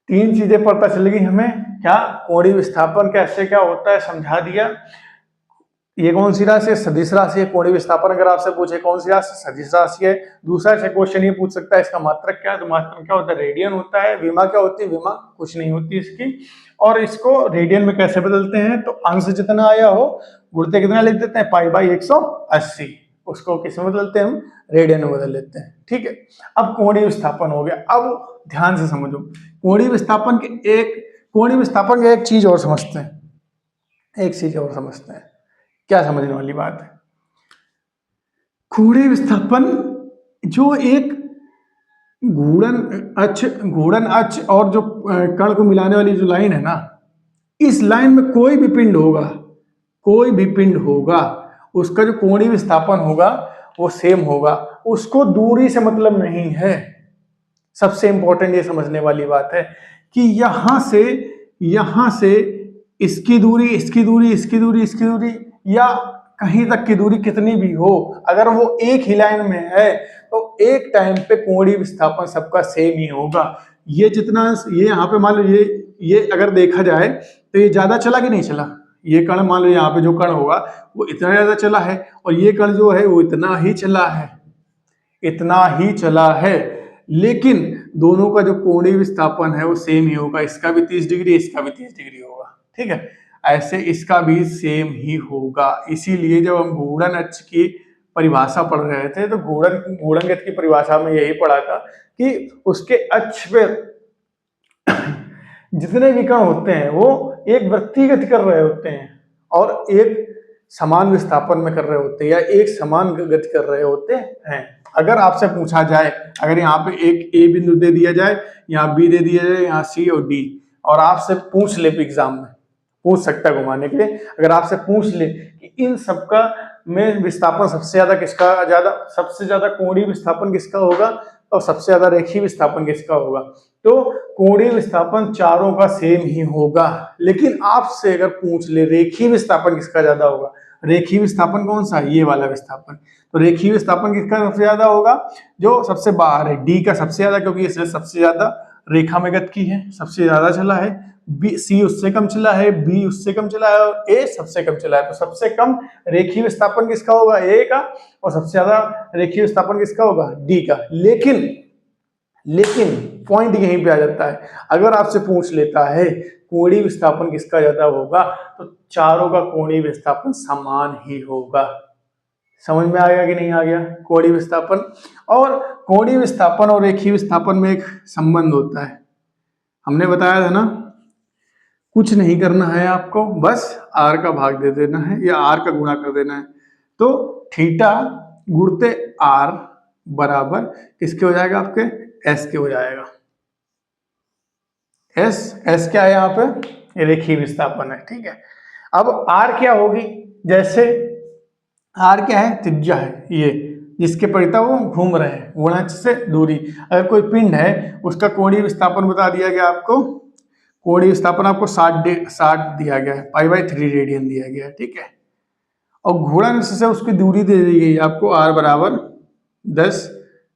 तीन चीजें पता चल गई हमें, क्या कोणीय विस्थापन कैसे क्या होता है समझा दिया, ये कौन सी राशि है, सदिश राशि है। कोणीय विस्थापन अगर आपसे पूछे कौन सी राशि, सदिश राशि है। दूसरा से क्वेश्चन ये पूछ सकता है इसका मात्रक क्या है, तो मात्रक क्या होता है, रेडियन होता है। विमा क्या होती है, विमा कुछ नहीं होती इसकी। और इसको रेडियन में कैसे बदलते हैं, तो अंश जितना आया हो गुणित कितना लिख देते हैं, पाई/180, उसको किस में बदलते हैं, हम रेडियन में बदल लेते हैं। ठीक है, अब कोणीय विस्थापन हो गया। अब ध्यान से समझो, कोणीय विस्थापन के एक चीज और समझते हैं, एक चीज और समझते हैं। क्या समझने वाली बात है, कोणीय विस्थापन जो एक घूर्णन अक्ष और जो कण को मिलाने वाली जो लाइन है ना, इस लाइन में कोई भी पिंड होगा उसका जो कोणीय विस्थापन होगा वो सेम होगा, उसको दूरी से मतलब नहीं है। सबसे इंपॉर्टेंट ये समझने वाली बात है कि यहां से इसकी दूरी या कहीं तक की दूरी कितनी भी हो, अगर वो एक ही लाइन में है तो एक टाइम पे कोणीय विस्थापन सबका सेम ही होगा। ये जितना ये यहाँ पे मान लो ये अगर देखा जाए तो ये ज्यादा चला कि नहीं चला, ये कण मान लो यहाँ पे जो कण होगा वो इतना ज्यादा चला है और ये कण जो है वो इतना ही चला है, लेकिन दोनों का जो कोणीय विस्थापन है वो सेम ही होगा। इसका भी 30 डिग्री, इसका भी 30 डिग्री होगा। ठीक है, ऐसे इसका भी सेम ही होगा। इसीलिए जब हम घूर्णन अक्ष की परिभाषा पढ़ रहे थे तो घूर्णन की परिभाषा में यही पढ़ा था कि उसके अक्ष पे जितने भी कण होते हैं वो एक वृत्तीय गति कर रहे होते हैं और एक समान विस्थापन में कर रहे होते हैं या एक समान गति कर रहे होते हैं। अगर आपसे पूछा जाए, अगर यहाँ पे एक ए बिंदु दे दिया जाए, यहाँ बी दे दिया जाए, यहाँ सी और डी, और आपसे पूछ ले, एग्जाम में पूछ सकता है घुमाने के लिए, अगर आपसे पूछ ले कि इन सबका में विस्थापन सबसे ज्यादा कोणीय विस्थापन किसका होगा और सबसे ज्यादा रेखीय विस्थापन किसका होगा, तो कोणीय विस्थापन चारों का सेम ही होगा। लेकिन आपसे अगर पूछ ले रेखीय विस्थापन किसका ज्यादा होगा, रेखीय विस्थापन कौन सा, ये वाला विस्थापन, तो रेखीय विस्थापन किसका सबसे ज्यादा होगा, जो सबसे बाहर है, डी का सबसे ज्यादा, क्योंकि इसने सबसे ज्यादा रेखा में गति की है, सबसे ज्यादा चला है। बी, सी उससे कम चला है, बी उससे कम चला है और ए सबसे कम चला है। तो सबसे कम रेखीय विस्थापन किसका होगा, ए का, और सबसे ज्यादा रेखीय विस्थापन किसका होगा, डी का। लेकिन पॉइंट यहीं पे आ जाता है, अगर आपसे पूछ लेता है कोणीय विस्थापन किसका ज्यादा होगा, तो चारों का कोणीय विस्थापन समान ही होगा। समझ में आ गया कि नहीं आ गया? कोणीय विस्थापन और रेखीय विस्थापन में एक संबंध होता है, हमने बताया था ना, कुछ नहीं करना है आपको, बस r का भाग दे देना है या r का गुणा कर देना है, तो थीटा गुणते r बराबर किसके हो जाएगा, आपके s के हो जाएगा। s क्या है यहाँ पे, रेखीय विस्थापन है। ठीक है, अब r क्या होगी, जैसे r क्या है, त्रिज्या है, ये जिसके परिता वो घूम रहे हैं, गुणज से दूरी। अगर कोई पिंड है उसका कोणीय विस्थापन बता दिया गया आपको, कोणीय विस्थापन आपको 60 दिया गया है, पाई/3 रेडियन दिया गया है। ठीक है, और घूर्णन से उसकी दूरी दे दी गई आपको r बराबर 10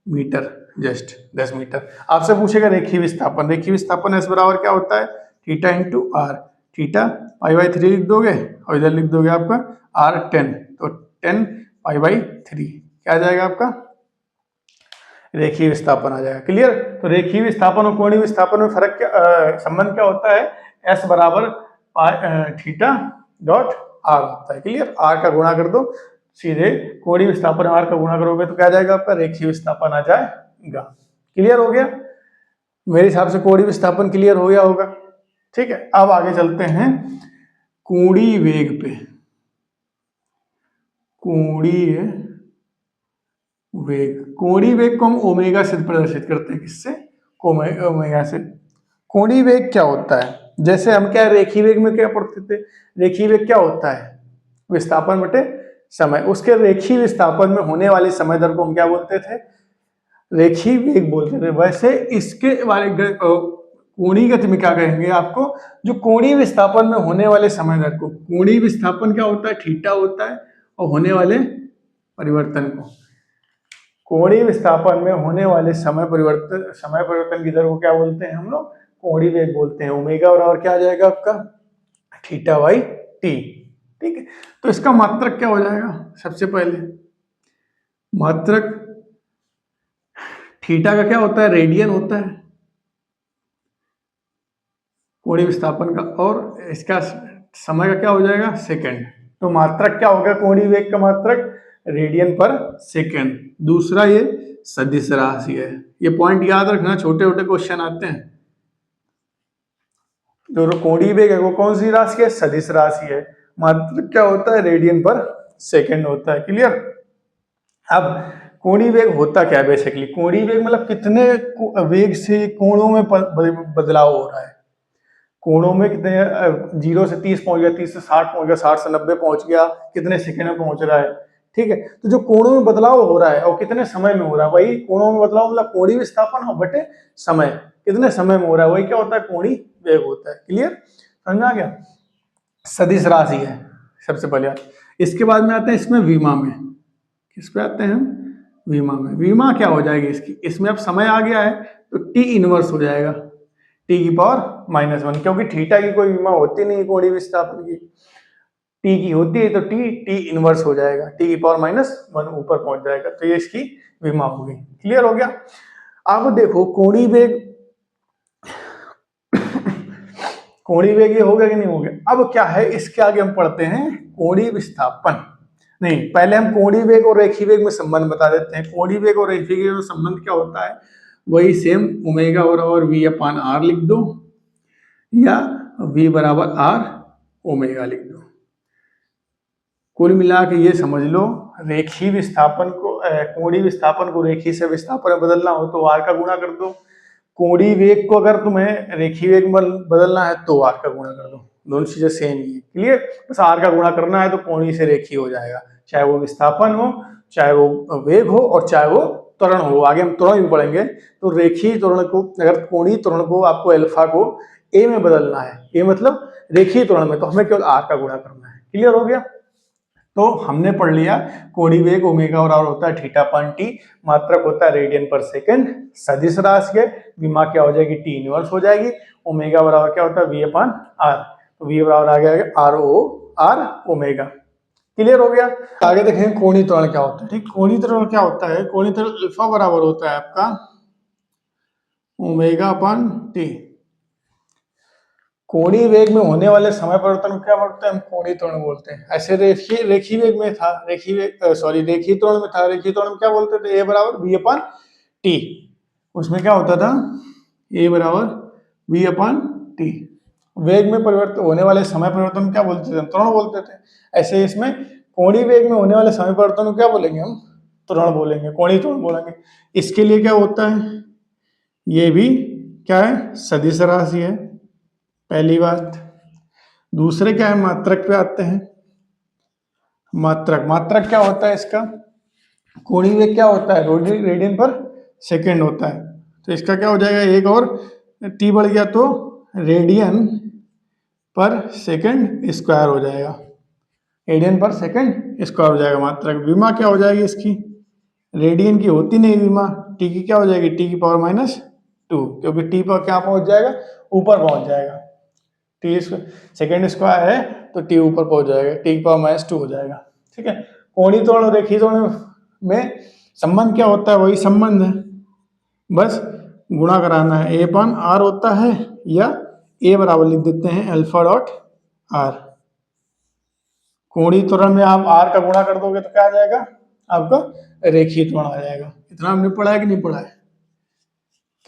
मीटर, जस्ट 10 मीटर। आपसे पूछेगा रेखीय विस्थापन s बराबर क्या होता है, थीटा इंटू r, थीटा पाई/3 लिख दोगे और इधर लिख दोगे आपका r 10, तो 10 पाई/3 क्या आ जाएगा आपका, रेखीय विस्थापन आ जाएगा। क्लियर? तो रेखीय विस्थापन और कोणीय विस्थापन में फर्क संबंध क्या होता है, s बराबर थीटा डॉट r होता है। क्लियर? r का गुणा कर दो, सीधे कोणीय विस्थापन r का गुणा करोगे तो क्या आ जाएगा आपका, रेखीय विस्थापन आ जाएगा। क्लियर हो गया? मेरे हिसाब से कोणीय विस्थापन क्लियर हो गया होगा। ठीक है, अब आगे चलते हैं कोणीय वेग पे। कोणीय वेग को हम ओमेगा से प्रदर्शित करते हैं, किससे, ओमेगा से। कोणीय वेग क्या होता है, जैसे हम क्या रेखीय वेग में क्या पढ़ते थे, रेखीय वेग क्या होता है, विस्थापन बटे समय। उसके रेखीय विस्थापन में होने वाली समय दर को हम क्या बोलते थे, रेखीय वेग बोलते थे। वैसे इसके वाले कोणीय गति में क्या कहेंगे आपको, जो कोणीय विस्थापन में होने वाले समय दर को, कोणीय विस्थापन क्या होता है, थीटा होता है, और होने वाले परिवर्तन को, कोणीय विस्थापन में होने वाले समय परिवर्तन की दर को क्या बोलते हैं हम लोग, कोणीय वेग बोलते हैं। ओमेगा बराबर क्या आ जाएगा आपका, थीटा बाई टी। ठीक है, तो इसका मात्रक क्या हो जाएगा, सबसे पहले मात्रक थीटा का क्या होता है, रेडियन होता है कोणीय विस्थापन का, और इसका समय का क्या हो जाएगा, सेकंड। तो मात्रक क्या होगा, कोणीय वेग का मात्रक रेडियन पर सेकंड। दूसरा ये सदिश राशि है, ये पॉइंट याद रखना, छोटे छोटे क्वेश्चन आते हैं। जो कोणीय वेग है वो कौन सी राशि है, सदिश राशि है। मात्रक क्या होता है, रेडियन पर सेकंड होता है। क्लियर। अब कोणीय वेग होता क्या है, बेसिकली कोणीय वेग मतलब कितने वेग से कोणों में बदलाव हो रहा है, कोणों में कितने, 0 से 30 पहुंच गया, 30 से 60 पहुंच गया, 60 से 90 पहुंच गया, कितने सेकंड में पहुंच रहा है। ठीक है, तो जो कोणों में बदलाव हो रहा है और कितने समय में हो रहा है, वही कोणों में बदलाव मतलब कोणीय विस्थापन हो बटे समय, कितने समय में हो रहा है, वही क्या होता है, कोणीय वेग होता है। क्लियर, समझ आ गया। सदिश राशि है सबसे पहले। इसके बाद में आते हैं इसमें विमा में, किस पे आते हैं हम, विमा में। विमा क्या हो जाएगी इसकी, इसमें अब समय आ गया है तो टी इनवर्स हो जाएगा, टी की पावर -1, क्योंकि थीटा की कोई विमा होती नहीं कोणीय विस्थापन की, टी की होती है तो टी इनवर्स हो जाएगा, टी की पावर -1 ऊपर पहुंच जाएगा, तो ये इसकी विमा होगी। क्लियर हो गया। अब देखो कोणीय वेग कोणीय वेग ये हो गया कि नहीं हो गया। अब क्या है, इसके आगे हम पढ़ते हैं कोणीय विस्थापन। नहीं, पहले हम कोणीय वेग और रेखीय वेग में संबंध बता देते हैं। कोणीय वेग और रेखीय वेग में संबंध क्या होता है, वही सेम ओमेगा बराबर v अपान आर लिख दो, या v बराबर आर ओमेगा लिख दो। कुल मिला के ये समझ लो, रेखीय विस्थापन को कोणीय विस्थापन को रेखीय से विस्थापन में बदलना हो तो आर का गुणा कर दो, कोणीय वेग को अगर तुम्हें रेखीय वेग में बदलना है तो आर का गुणा कर दो, दोनों चीजें सेम ही है। क्लियर, बस आर का गुणा करना है तो कोणीय से रेखीय हो जाएगा, चाहे वो विस्थापन हो, चाहे वो वेग हो, और चाहे वो त्वरण हो। आगे हम त्वरण भी पढ़ेंगे। तो रेखीय त्वरण को, अगर कोणीय त्वरण को आपको अल्फा को ए में बदलना है, ए मतलब रेखीय त्वरण में, तो हमें केवल आर का गुणा करना है। क्लियर हो गया। तो हमने पढ़ लिया कोणीय वेग ओमेगा और आर होता है थीटा अपान टी, मात्रक होता है रेडियन पर सेकंड, सदिश राशि है, विमा क्या हो जाएगी, टी इनवर्स हो जाएगी, ओमेगा बराबर क्या होता है, वी अपान आर, तो वी बराबर आ गया R O R omega. Clear हो गया। आगे देखेंगे कोणीय त्वरण क्या होता है। ठीक, कोणीय त्वरण क्या होता है, कोणीय त्वरण अल्फा बराबर होता है आपका ओमेगा अपान टी। कोणीय वेग में होने वाले समय परिवर्तन को क्या बोलते हैं, हम कोणीय त्वरण बोलते हैं। ऐसे रेखीय वेग में था, रेखीय त्वरण में था, रेखीय त्वरण में क्या बोलते थे, ए बराबर वी अपान टी। उसमें क्या होता था, ए बराबर वी अपान टी। वेग में परिवर्तन होने वाले समय परिवर्तन क्या बोलते थे, हम त्वरण बोलते थे। ऐसे इसमें कोणीय वेग में होने वाले समय परिवर्तन को क्या बोलेंगे, हम त्वरण बोलेंगे, कोणीय त्वरण बोलेंगे। इसके लिए क्या होता है, ये भी क्या है, सदिश राशि है, पहली बात। दूसरे क्या है, मात्रक पे आते हैं। मात्रक क्या होता है इसका, कोणीय वेग क्या होता है, रेडियन पर सेकंड होता है, तो इसका क्या हो जाएगा, एक और टी बढ़ गया तो रेडियन पर सेकंड स्क्वायर हो जाएगा, रेडियन पर सेकंड स्क्वायर हो जाएगा मात्रक। विमा क्या हो जाएगी इसकी, रेडियन की होती नहीं विमा, टी की क्या हो जाएगी, टी की पावर -2, क्योंकि टी पर क्या पहुंच जाएगा, ऊपर पहुंच जाएगा, टी सेकेंड स्क्वायर है तो टी ऊपर पहुंच जाएगा, टी की पावर -2 हो जाएगा। ठीक है, कोणीय त्वरण और रेखीय त्वरण में संबंध क्या होता है, वही संबंध है, बस गुणा कराना है। ए अपान आर होता है, या ए बराबर लिख देते हैं अल्फा डॉट आर। कोणीय त्वरण में आप आर का गुणा कर दोगे तो क्या आ जाएगा, आपका रेखीय त्वरण आ जाएगा। इतना हमने पढ़ा है कि नहीं पढ़ा है,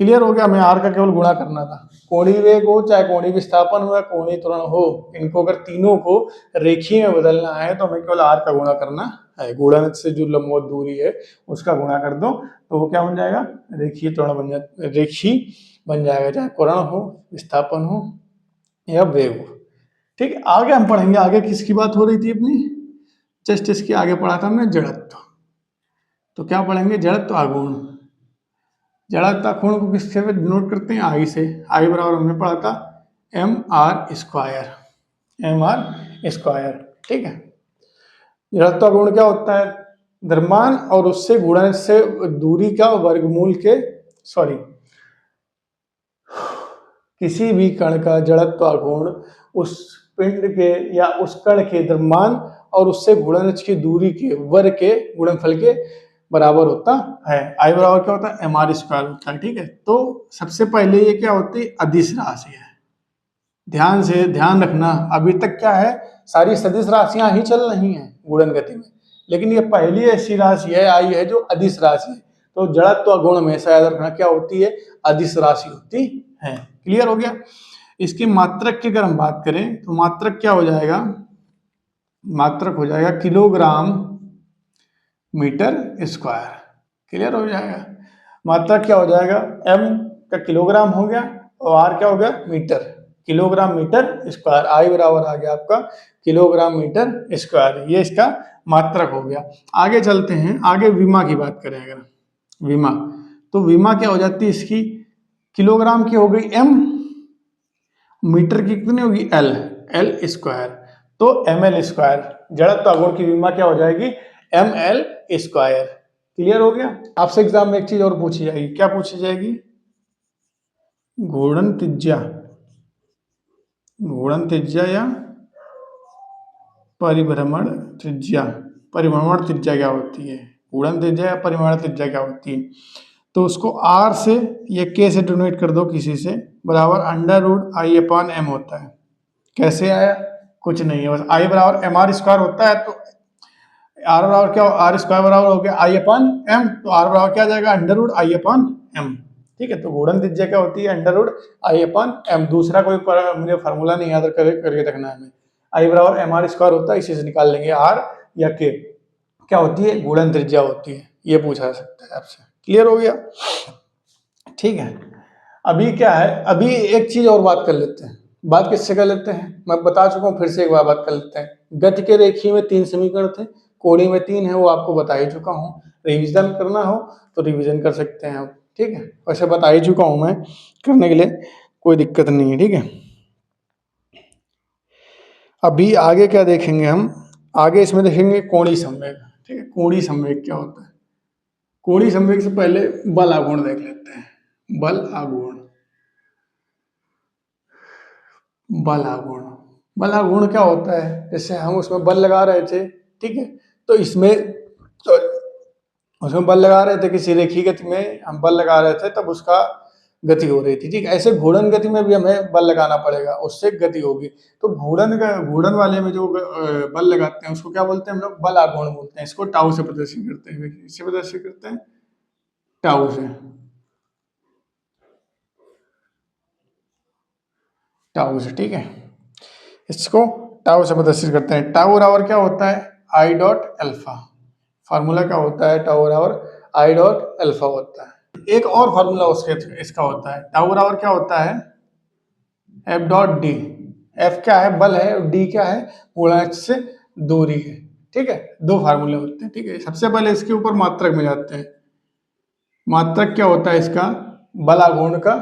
क्लियर हो गया। हमें आर का केवल गुणा करना था। कोणीय वेग हो, चाहे कोणीय विस्थापन हो या कोणीय त्वरण हो, इनको अगर तीनों को रेखीय में बदलना है तो हमें केवल आर का गुणा करना है। गुणन से जो लंबवत दूरी है उसका गुणा कर दो तो वो क्या बन जाएगा, रेखीय त्वरण बन जाएगा, रेखीय बन जाएगा, चाहे त्वरण हो, विस्थापन हो या वेग हो। ठीक है, आगे हम पढ़ेंगे। आगे किसकी बात हो रही थी अपनी, जस्ट इसके आगे पढ़ा था हमने जड़त्व। तो क्या पढ़ेंगे, जड़त्व आघूर्ण। जड़ता कोण को किससे डिनोट करते हैं? आई से। आई बराबर हमने पढ़ा था mr²। ठीक है। जड़ता कोण क्या होता है? द्रव्यमान और उससे गुणन से दूरी का वर्गमूल के किसी भी कण का जड़त्व कोण उस पिंड के या उस कण के द्रव्यमान और उससे गुणनज की दूरी के वर्ग के गुणनफल के बराबर होता है। आई बराबर क्या होता है? mr² होता है। ठीक है। तो सबसे पहले ये क्या होती है? अदिश राशि है। ध्यान रखना, अभी तक क्या है, सारी सदिश राशियां ही चल रही हैं गुणन गति में, लेकिन ये पहली ऐसी राशि है आई है जो अदिश राशि है। तो जड़त्व गुण में याद रखना क्या होती है? अदिश राशि होती है। क्लियर हो गया? इसके मात्रक की अगर हम बात करें तो मात्रक क्या हो जाएगा? मात्रक हो जाएगा किलोग्राम मीटर स्क्वायर। क्लियर हो जाएगा? मात्रक क्या हो जाएगा? m का किलोग्राम हो गया और r क्या हो गया? Metre. Kilogram metre square. I बराबर आ गया आपका किलोग्राम मीटर स्क्वायर। ये इसका मात्रक हो गया। आगे चलते हैं, आगे विमा की बात करें अगर विमा, तो विमा क्या हो जाती है इसकी? किलोग्राम की हो गई m, मीटर की कितनी होगी? l स्क्वायर, तो ml²। जड़त्व गुण की विमा क्या हो जाएगी? ml²। क्लियर हो गया? आपसे एग्जाम में एक चीज और पूछी जाएगी। क्या पूछी जाएगी? घूर्णन त्रिज्या या परिभ्रमण त्रिज्या। परिभ्रमण त्रिज्या क्या होती है? घूर्णन त्रिज्या या परिभ्रमण त्रिज्या क्या होती है? तो उसको r से या k से डिनोट कर दो किसी से, बराबर √I/m होता है। कैसे आया? कुछ नहीं है, बस I बराबर mr² होता है, तो r बराबर क्या? r² बराबर हो गया I/m, तो r बराबर क्या आ जाएगा? √I/m। ठीक है। तो घूर्णन त्रिज्या क्या होती है? √I/m। दूसरा कोई मुझे फार्मूला नहीं याद करके रखना है हमें। I बराबर mr² होता है, इसी से निकाल लेंगे r या k। क्या होती है? घूर्णन त्रिज्या होती है। ये पूछा जा सकता है आपसे। क्लियर हो गया? ठीक है। अभी क्या है, अभी एक चीज और बात कर लेते हैं। बात किससे कर लेते हैं? मैं बता चुका हूँ, फिर से एक बार बात कर लेते हैं। गति के रेखीय में 3 समीकरण थे, कोणीय में 3 है, वो आपको बता ही चुका हूँ। रिवीजन करना हो तो रिवीजन कर सकते हैं आप। ठीक है। वैसे बता ही चुका हूँ मैं, करने के लिए कोई दिक्कत नहीं है। ठीक है। अभी आगे क्या देखेंगे हम? आगे इसमें देखेंगे कोणीय संवेग। ठीक है। कोणीय संवेग क्या होता है? कोणीय संवेग से पहले बल आघूर्ण देख लेते हैं। बल आघूर्ण क्या होता है? जैसे हम उसमें बल लगा रहे थे, ठीक है, तो इसमें तो उसमें बल लगा रहे थे, किसी रेखीय गति में हम बल लगा रहे थे, तब उसका गति हो रही थी। ठीक है। ऐसे घूर्णन गति में भी हमें बल लगाना पड़ेगा, उससे गति होगी। तो घूर्णन वाले में जो बल लगाते हैं उसको क्या बोलते हैं हम लोग? बल आघूर्ण बोलते हैं। इसको टाउ से प्रदर्शित करते हैं। इससे प्रदर्शित करते हैं टाउ से। ठीक है। इसको टाउ से प्रदर्शित करते हैं। टाउ बराबर क्या होता है? I.α। फार्मूला क्या होता है? टाउ बराबर I.α होता है। एक और फार्मूला इसका होता है। टाउ बराबर क्या होता है? F.D। F क्या है? बल है, और D क्या है? गुणज से दूरी है। ठीक है। 2 फार्मूले होते हैं। ठीक है। सबसे पहले इसके ऊपर मात्रक में जाते हैं। मात्रक क्या होता है इसका? बल आघूर्ण का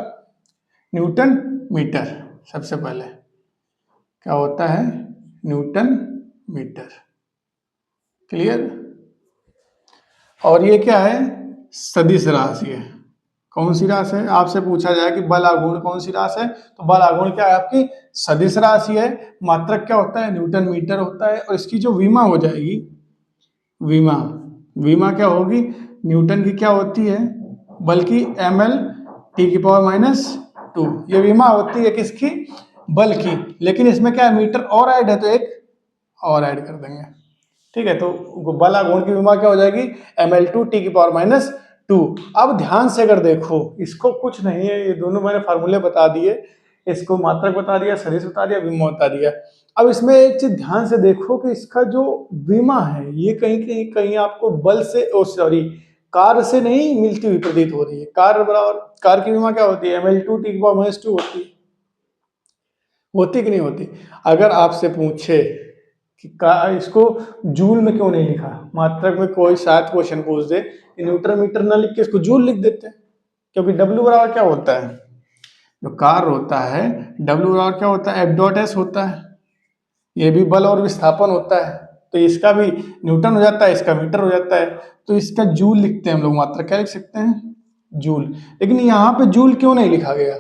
न्यूटन मीटर। सबसे पहले क्या होता है? Newton metre. क्लियर? और ये क्या है? सदिश राशि है। कौन सी राशि है? आपसे पूछा जाए कि बल आघूर्ण कौन सी राशि है, तो बल आघूर्ण क्या है आपकी? सदिश राशि है। मात्रक क्या होता है? न्यूटन मीटर होता है। और इसकी जो विमा हो जाएगी, विमा क्या होगी? न्यूटन की क्या होती है? बल्कि ml⁻²। ये विमा होती है किसकी? बल की। लेकिन इसमें क्या है? मीटर और ऐड है, तो एक और ऐड कर देंगे। ठीक है। तो बल आघूर्ण की विमा क्या हो जाएगी? ml/2। अब ध्यान से अगर देखो, इसको कुछ नहीं है, ये दोनों मैंने फार्मूले बता दिए, इसको मात्रक बता दिया, सदिश बता दिया, विमा बता दिया। अब इसमें एक चीज ध्यान से देखो कि इसका जो विमा है, ये कहीं आपको बल से कार से नहीं मिलती हुई प्रतीत हो रही है। कार की विमा क्या होती है? ml/2 होती कि नहीं होती? अगर आपसे पूछे कि इसको जूल में क्यों नहीं लिखा, मात्रक में कोई शायद क्वेश्चन पूछ दे, न्यूटन मीटर ना लिख के इसको जूल लिख देते हैं, क्योंकि W बराबर क्या होता है, जो कार्य होता है W बराबर क्या होता है, F डॉट एस होता है। ये भी बल और विस्थापन होता है, तो इसका भी न्यूटन हो जाता है, इसका मीटर हो जाता है। तो इसका जूल लिखते हैं हम लोग, मात्रा क्या लिख सकते हैं, जूल। लेकिन यहाँ पे जूल क्यों नहीं लिखा गया,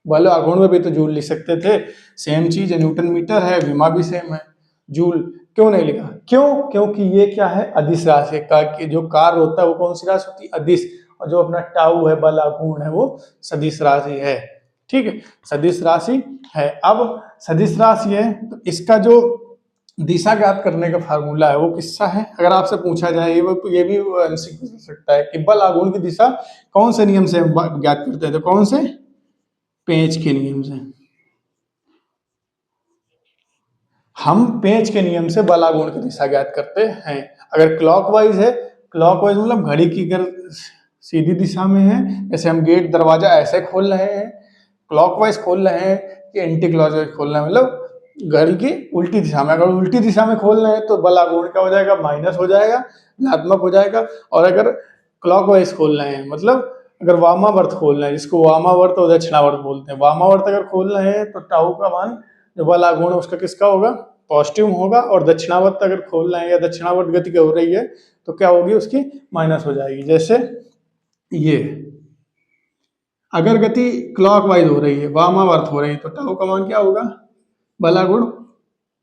बल आघूर्ण में भी तो जूल लिख सकते थे, सेम चीज है, न्यूटन मीटर है, विमा भी सेम है, जूल क्यों नहीं लिखा, क्यों, क्योंकि ये क्या है, अदिश राशि का, जो कार्य होता है वो कौन सी राशि होती है, अदिश, और जो अपना टाउ है, बल आघूर्ण है, वो सदिश राशि है। ठीक है, सदिश राशि है। अब सदिश राशि है तो इसका जो दिशा ज्ञात करने का फार्मूला है वो किसका है, अगर आपसे पूछा जाए, ये भी एमसीक्यू हो सकता है कि बल आघूर्ण की दिशा कौन से नियम से ज्ञात करते हैं, तो कौन से, पेंच के नियम से। हम पेंच के नियम से बल आघूर्ण की दिशा ज्ञात करते हैं। अगर क्लॉकवाइज है, क्लॉकवाइज मतलब घड़ी की अगर सीधी दिशा में है, जैसे हम गेट दरवाजा ऐसे खोल रहे हैं, क्लॉकवाइज खोल रहे हैं कि एंटी क्लॉकवाइज खोल रहे हैं, मतलब घड़ी की उल्टी दिशा में। अगर उल्टी दिशा में खोल रहे हैं तो बल आघूर्ण क्या हो जाएगा, माइनस हो जाएगा, ऋणात्मक हो जाएगा। और अगर क्लॉकवाइज खोल रहे हैं, मतलब अगर वामावर्त खोल रहे हैं, जिसको वामावर्त और दक्षिणावर्त बोलते हैं, वामावर्त अगर खोल रहे हैं तो टाउ का मान जो बल आघूर्ण है उसका किसका होगा, पॉजिटिव होगा। और दक्षिणावर्त अगर खोल रहे हैं या दक्षिणावर्त गति हो रही है तो क्या होगी, उसकी माइनस हो जाएगी। जैसे ये अगर गति क्लॉकवाइज हो रही है, वामावर्त हो रही है, तो टाउ का मान क्या होगा, बल आघूर्ण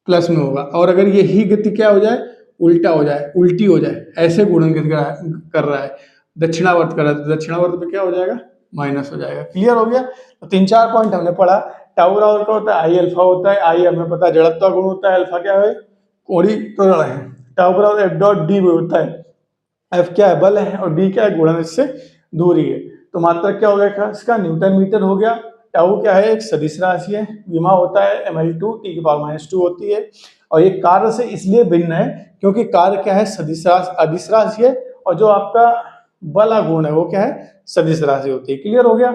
प्लस में होगा। और अगर यही गति क्या हो जाए, उल्टा हो जाए, उल्टी हो जाए, ऐसे गुणन कर रहा है, दक्षिणावर्त कर रहा है, तो दक्षिणावर्त पे क्या हो जाएगा, माइनस हो जाएगा। क्लियर हो गया। तो 3-4 पॉइंट हमने पढ़ा। टाउ बराबर क्या होता है, आई अल्फा होता है, आई हमें पता है जड़त्व गुण होता है, अल्फा क्या है, कोणीय त्वरण है। टाउ बराबर एफ डॉट डी होता है, एफ क्या है, बल है, और डी क्या है, गुणन, इससे दूरी है। तो मात्रा क्या हो गया इसका, न्यूटन मीटर हो गया। टाउ क्या है, एक सदिश राशि है, विमा होता है ml2 टी⁻⁻2 होती है। और ये कार्य से इसलिए भिन्न है क्योंकि कार्य क्या है, सदिश राशि, अदिश राशि है, और जो आपका बल आघूर्ण है वो क्या है, सदिश राशि होती है। क्लियर हो गया।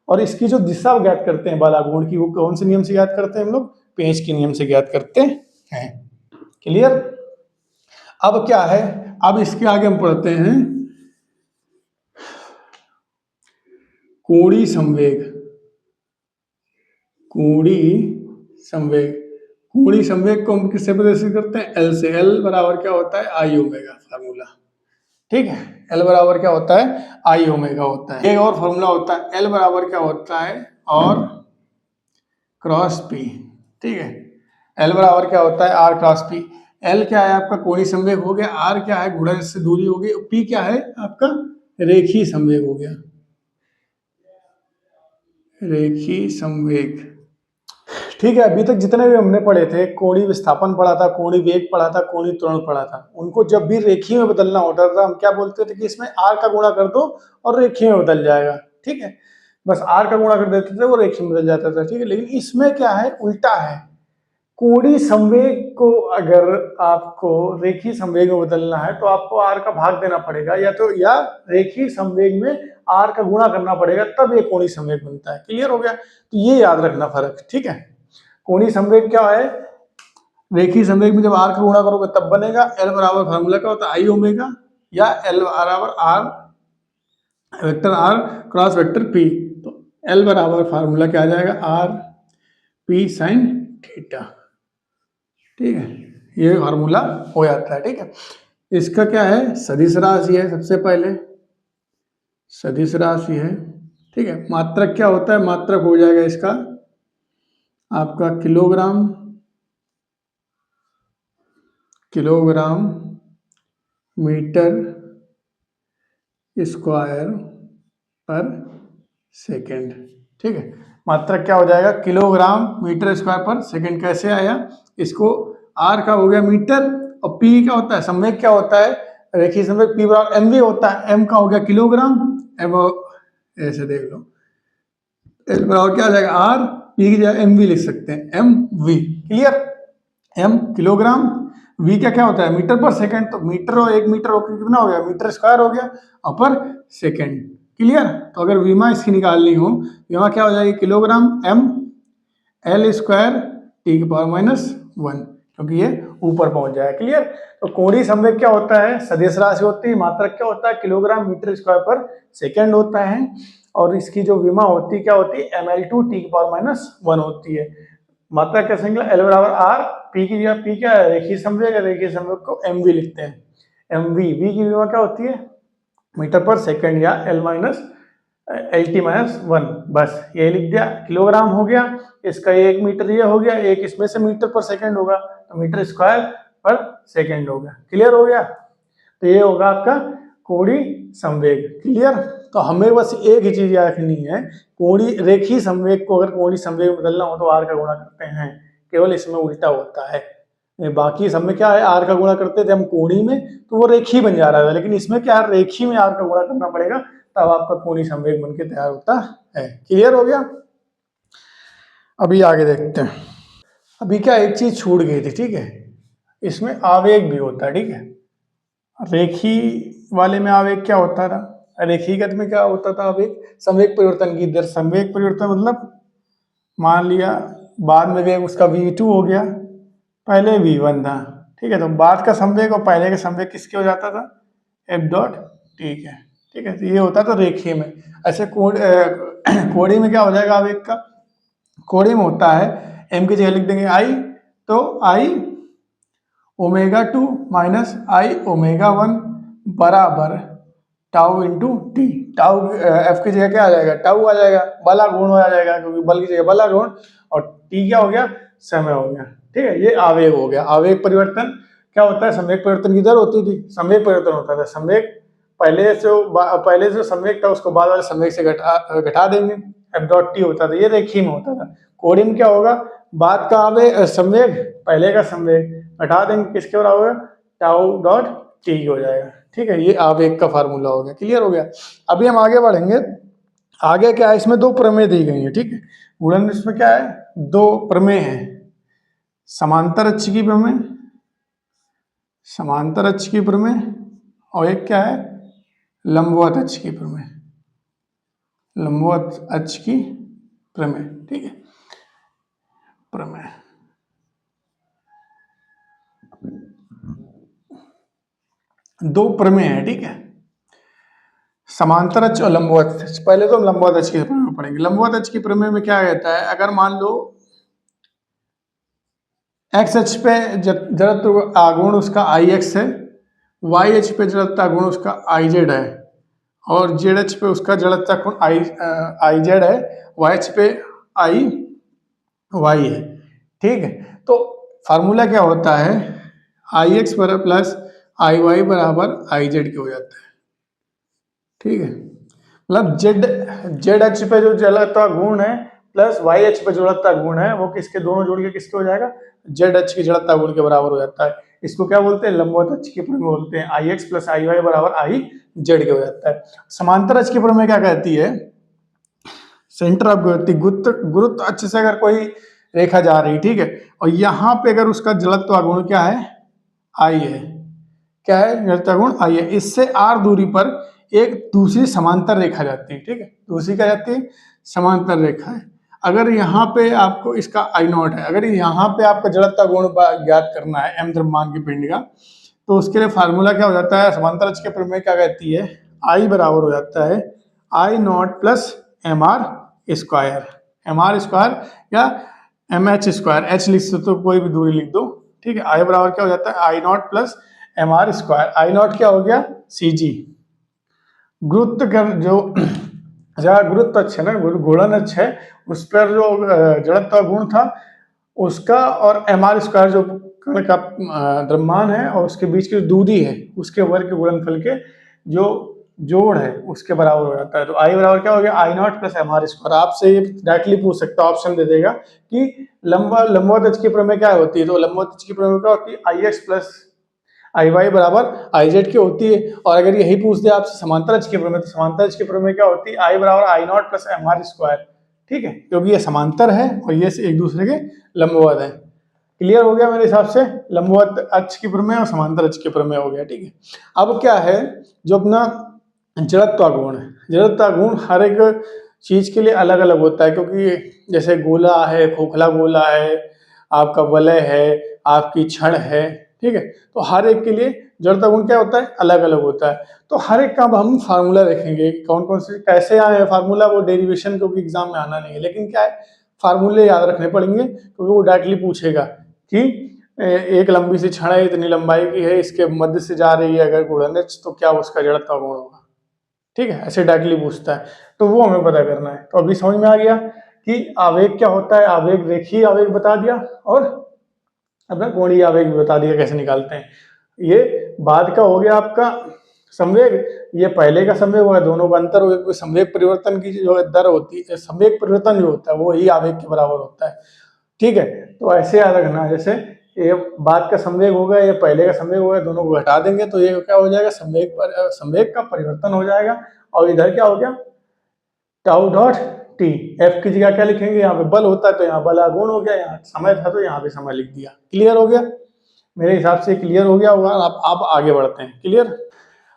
और इसकी जो दिशा ज्ञात करते हैं बल आघूर्ण की, वो कौन से नियम से ज्ञात करते हैं हम लोग, पेंच के नियम से ज्ञात करते हैं। क्लियर। अब क्या है, अब इसके आगे हम पढ़ते हैं कोणीय संवेग। कोणीय संवेग, कोणीय संवेग को हम किससे प्रदर्शित करते हैं, एल से। एल बराबर क्या होता है, आई ओमेगा, फार्मूला। ठीक है, एल बराबर क्या होता है, आई ओमेगा होता है। एक और फार्मूला होता है, एल बराबर क्या होता है, और क्रॉस पी। ठीक है, एल बराबर क्या होता है, आर क्रॉस पी। एल क्या है आपका, कोणीय संवेग हो गया, आर क्या है, गुणन से दूरी हो गई, पी क्या है आपका, रेखीय संवेग हो गया, रेखीय संवेग। ठीक है, अभी तक जितने भी हमने पढ़े थे, कोणीय विस्थापन पढ़ा था, कोणीय वेग पढ़ा था, कोणीय त्वरण पढ़ा था, उनको जब भी रेखीय में बदलना होता था हम क्या बोलते थे कि इसमें आर का गुणा कर दो और रेखीय में बदल जाएगा। ठीक है, बस आर का गुणा कर देते थे, वो रेखीय में बदल जाता था। ठीक है, लेकिन इसमें क्या है, उल्टा है। कोणीय संवेग को अगर आपको रेखीय संवेग में बदलना है तो आपको आर का भाग देना पड़ेगा, या रेखीय संवेग में आर का गुणा करना पड़ेगा, तब ये कोणीय संवेग बनता है। क्लियर हो गया। तो ये याद रखना फर्क। ठीक है, कोणीय संवेग क्या है, रेखीय संवेग में जब आर का गुणा करोगे तब बनेगा। एल बराबर फार्मूला क्या होता है, आई ओमेगा, या एल बराबर R vector R cross vector P. तो एल बराबर फार्मूला क्या आ जाएगा, आर पी साइन थीटा। ठीक है, ये फार्मूला हो जाता है। ठीक है, इसका क्या है, सदिश राशि है, सबसे पहले सदिश राशि है। ठीक है, मात्रक क्या होता है, मात्रक हो जाएगा इसका आपका किलोग्राम, किलोग्राम मीटर स्क्वायर पर सेकेंड। ठीक है, मात्रक क्या हो जाएगा, किलोग्राम मीटर स्क्वायर पर सेकेंड। कैसे आया, इसको आर का हो गया मीटर, और पी क्या होता है, संवेग क्या होता है, रेखीय संवेग पी बराबर एम वी होता है, एम का हो गया किलोग्राम, एम ऐसे देख लो, एल बराबर क्या आ जाएगा, आर, पी की जगह एम वी लिख सकते हैं, M V. Clear, M kilogram, V क्या क्या होता है, मीटर पर सेकंड। तो मीटर और 1 मीटर होकर कितना हो गया, मीटर स्क्वायर हो गया, अपर सेकंड। क्लियर। तो अगर विमा इसकी निकालनी हो, विमा क्या हो जाएगी, kilogram M L square T की पावर -1, क्योंकि ये ऊपर पहुंच जाएगा। क्लियर। तो कोणीय संवेग क्या होता है, सदिश राशि होती है, मात्रक क्या होता है, किलोग्राम मीटर स्क्वायर पर सेकेंड होता है, और इसकी जो विमा होती है क्या होती है, ml/10⁻⁻1 होती है। मात्रक क्या संज्ञा L बराबर R, P की जगह P क्या है, रेखीय संवेग है, रेखीय संवेग को mv लिखते हैं, mv। v की विमा क्या होती है, मीटर पर सेकेंड या LT-1, बस ये लिख दिया, किलोग्राम हो गया, इसका 1 मीटर ये हो गया, एक इसमें से मीटर पर सेकेंड होगा, तो मीटर स्क्वायर पर सेकेंड हो गया। क्लियर हो गया। तो ये होगा आपका कोणीय संवेग। क्लियर। तो हमें बस एक ही चीज याद रखनी है, कोणीय रेखीय संवेग को अगर कोणीय संवेग में बदलना हो तो आर का गुणा करते हैं, केवल इसमें उल्टा होता है। बाकी सब में क्या है, आर का गुणा करते थे हम कोणीय में तो वो रेखीय बन जा रहा था, लेकिन इसमें क्या है, रेखीय में आर का गुणा करना पड़ेगा, तब आपका कोणीय संवेग बनके तैयार होता है। क्लियर हो गया। अभी आगे देखते हैं। अभी क्या एक चीज छूट गई थी, ठीक है, इसमें आवेग भी होता है। ठीक है, रेखीय वाले में आवेग क्या होता था, रेखीयगत में क्या होता था आवेग, संवेग परिवर्तन की दर। संवेग परिवर्तन मतलब मान लिया बाद में वेग उसका v2 हो गया, पहले v1 था, ठीक है, तो बाद का संवेग और पहले का संवेग किसके हो जाता था, f डॉट। ठीक है, ठीक है, तो ये होता था रेखीय में। ऐसे कोणीय में क्या हो जाएगा आवेग का, कोणीय में होता है m की जगह लिख देंगे i, तो i ω2 - i ω1 बराबर tau into T. Tau F की जगह क्या आ जाएगा, टाउ आ जाएगा, बला गुण आ जाएगा, क्योंकि बल की जगह बला गुण, और टी क्या हो गया, समय हो गया। ठीक है, ये आवेग हो गया। आवेग परिवर्तन क्या होता है, संवेग परिवर्तन की दर होती थी, संवेग परिवर्तन होता था, संवेग पहले जो संवेग था उसको बाद वाले संवेग से घटा देंगे, एफ डॉट टी होता था, ये रेखीय में होता था। कोणीय में क्या होगा, बाद का आवेग संवेग पहले का संवेग घटा देंगे, किसके बराबर, टाउ डॉट टी हो जाएगा। ठीक है, ये आवेग का फार्मूला हो गया। क्लियर हो गया। अभी हम आगे बढ़ेंगे। आगे क्या है, इसमें दो प्रमेय दी गई है। ठीक है, गुणन इसमें क्या है, दो प्रमेय है, समांतर अक्ष की प्रमेय, समांतर अक्ष की प्रमेय, और एक क्या है, लंबवत अक्ष की प्रमेय, लंबवत अक्ष की प्रमेय। ठीक है, प्रमेय दो प्रमेय है। ठीक है, समांतर अक्ष और लंबवत अक्ष। पहले तो हम लंबवत अक्ष की प्रमेय पढ़ेंगे। लंबवत अक्ष की प्रमेय में क्या कहता है, अगर मान लो एक्स अक्ष पे जड़त्व आघूर्ण उसका आई एक्स है, वाई अक्ष पे जड़त्व आघूर्ण उसका आई जेड है, और जेड अक्ष पे उसका जड़त्व कोण आई जेड है, वाई अक्ष पे आई वाई है। ठीक है, तो फार्मूला क्या होता है, आई एक्स बराबर प्लस आई वाई बराबर आई जेड के हो जाता है। ठीक है, मतलब जेड अक्ष पे जो जड़त्व गुण है प्लस वाई अक्ष पे जड़त्व गुण है, वो किसके दोनों जोड़ के किसके हो जाएगा, जेड अक्ष की जड़त्व गुण के बराबर हो जाता है। इसको क्या बोलते हैं, लंबवत अक्ष की प्रमेय बोलते हैं। आई एक्स प्लस आई वाई बराबर आई जेड के हो जाता है। समांतर अक्ष की प्रमेय क्या कहती है, सेंटर ऑफ ग्रेविटी, गुरुत्व अक्ष से अगर कोई रेखा जा रही, ठीक है, और यहाँ पे अगर उसका जड़त्व गुण क्या है, आई है, क्या है, जड़त्व गुण आई है, इससे आर दूरी पर एक दूसरी समांतर रेखा जाती है। ठीक है, दूसरी क्या जाती है, समांतर रेखा है। अगर यहाँ पे आपको इसका आई नॉट है, अगर यहाँ पे आपका जड़त्व गुण ज्ञात करना है एम द्रव्यमान की पिंड का, तो उसके लिए फार्मूला क्या हो जाता है, समांतर अक्ष के प्रमेय क्या कहती है, आई बराबर हो जाता है I naught plus M R square, M R square या एम एच स्क्वायर, एच लिख सकते तो कोई भी दूरी लिख दो। ठीक है, आई बराबर क्या हो जाता है, I naught plus M R square. I naught क्या हो गया, सी जी, गुरुत्व जो जहाँ गुरुत्व अक्ष है ना, घूर्णन अक्ष है, उस पर जो जड़त्व गुण था उसका, और एम आर स्क्वायर जो कण का द्रव्यमान है और उसके बीच की जो दूरी है उसके वर्ग के गुणनफल के जो जोड़ है उसके बराबर हो जाता है। तो आई बराबर क्या हो गया, I naught plus M R square. आपसे ये डायरेक्टली पूछ सकता है, ऑप्शन दे देगा कि लंबवत अक्ष की प्रमेय क्या होती है, तो लंबवत अक्ष की प्रमेय क्या होती है, आई एक्स प्लस आई वाई बराबर आई जेड की होती है। और अगर यही पूछ दे आपसे समांतर अक्ष की प्रमेय, तो समांतर अक्ष की प्रमेय क्या होती है, आई बराबर I naught plus M R square. ठीक है, क्योंकि ये समांतर है और ये एक दूसरे के लंबवत है। क्लियर हो गया मेरे हिसाब से, लंबवत अक्ष की प्रमेय और समांतर अक्ष की प्रमेय हो गया। ठीक है, अब क्या है, जो अपना जड़त्व गुण है, जड़त्व गुण हर एक चीज के लिए अलग अलग होता है, क्योंकि जैसे गोला है, खोखला गोला है, आपका वलय है, आपकी क्षण है, ठीक है। तो हर एक के लिए जड़ता गुण क्या होता है, अलग अलग होता है। तो हर एक का अब हम फार्मूला देखेंगे, कौन कौन से कैसे आए फार्मूला, वो डेरिवेशन क्योंकि एग्जाम में आना नहीं है, लेकिन क्या है फार्मूले याद रखने पड़ेंगे क्योंकि वो डायरेक्टली पूछेगा कि एक लंबी सी छड़ है, इतनी लंबाई की है, इसके मध्य से जा रही है अगर गुणनज तो क्या उसका जड़ता गुण होगा, ठीक है, ऐसे डायरेक्टली पूछता है। तो वो हमें पता करना है। तो अभी समझ में आ गया कि आवेग क्या होता है, आवेग रेखीय आवेग बता दिया और अपना कोणीय आवेग भी बता दिया कैसे निकालते हैं। ये बाद का हो गया आपका संवेग, ये पहले का संवेग हुआ, दोनों का अंतर हो गया। संवेग परिवर्तन की जो दर होती है, संवेग परिवर्तन जो होता है वो ही आवेग के बराबर होता है, ठीक है। तो ऐसे याद रखना, जैसे ये बाद का संवेग होगा, ये पहले का संवेग होगा, दोनों को घटा देंगे तो ये क्या हो जाएगा, संवेग का परिवर्तन हो जाएगा। और इधर क्या हो गया, टाउ डॉट टी, एफ की जगह क्या लिखेंगे, यहाँ पे बल होता है तो यहाँ बल गुण हो गया, यहाँ समय था तो यहाँ पे समय लिख दिया। क्लियर हो गया, मेरे हिसाब से क्लियर हो गया होगा। आप आगे बढ़ते हैं। क्लियर,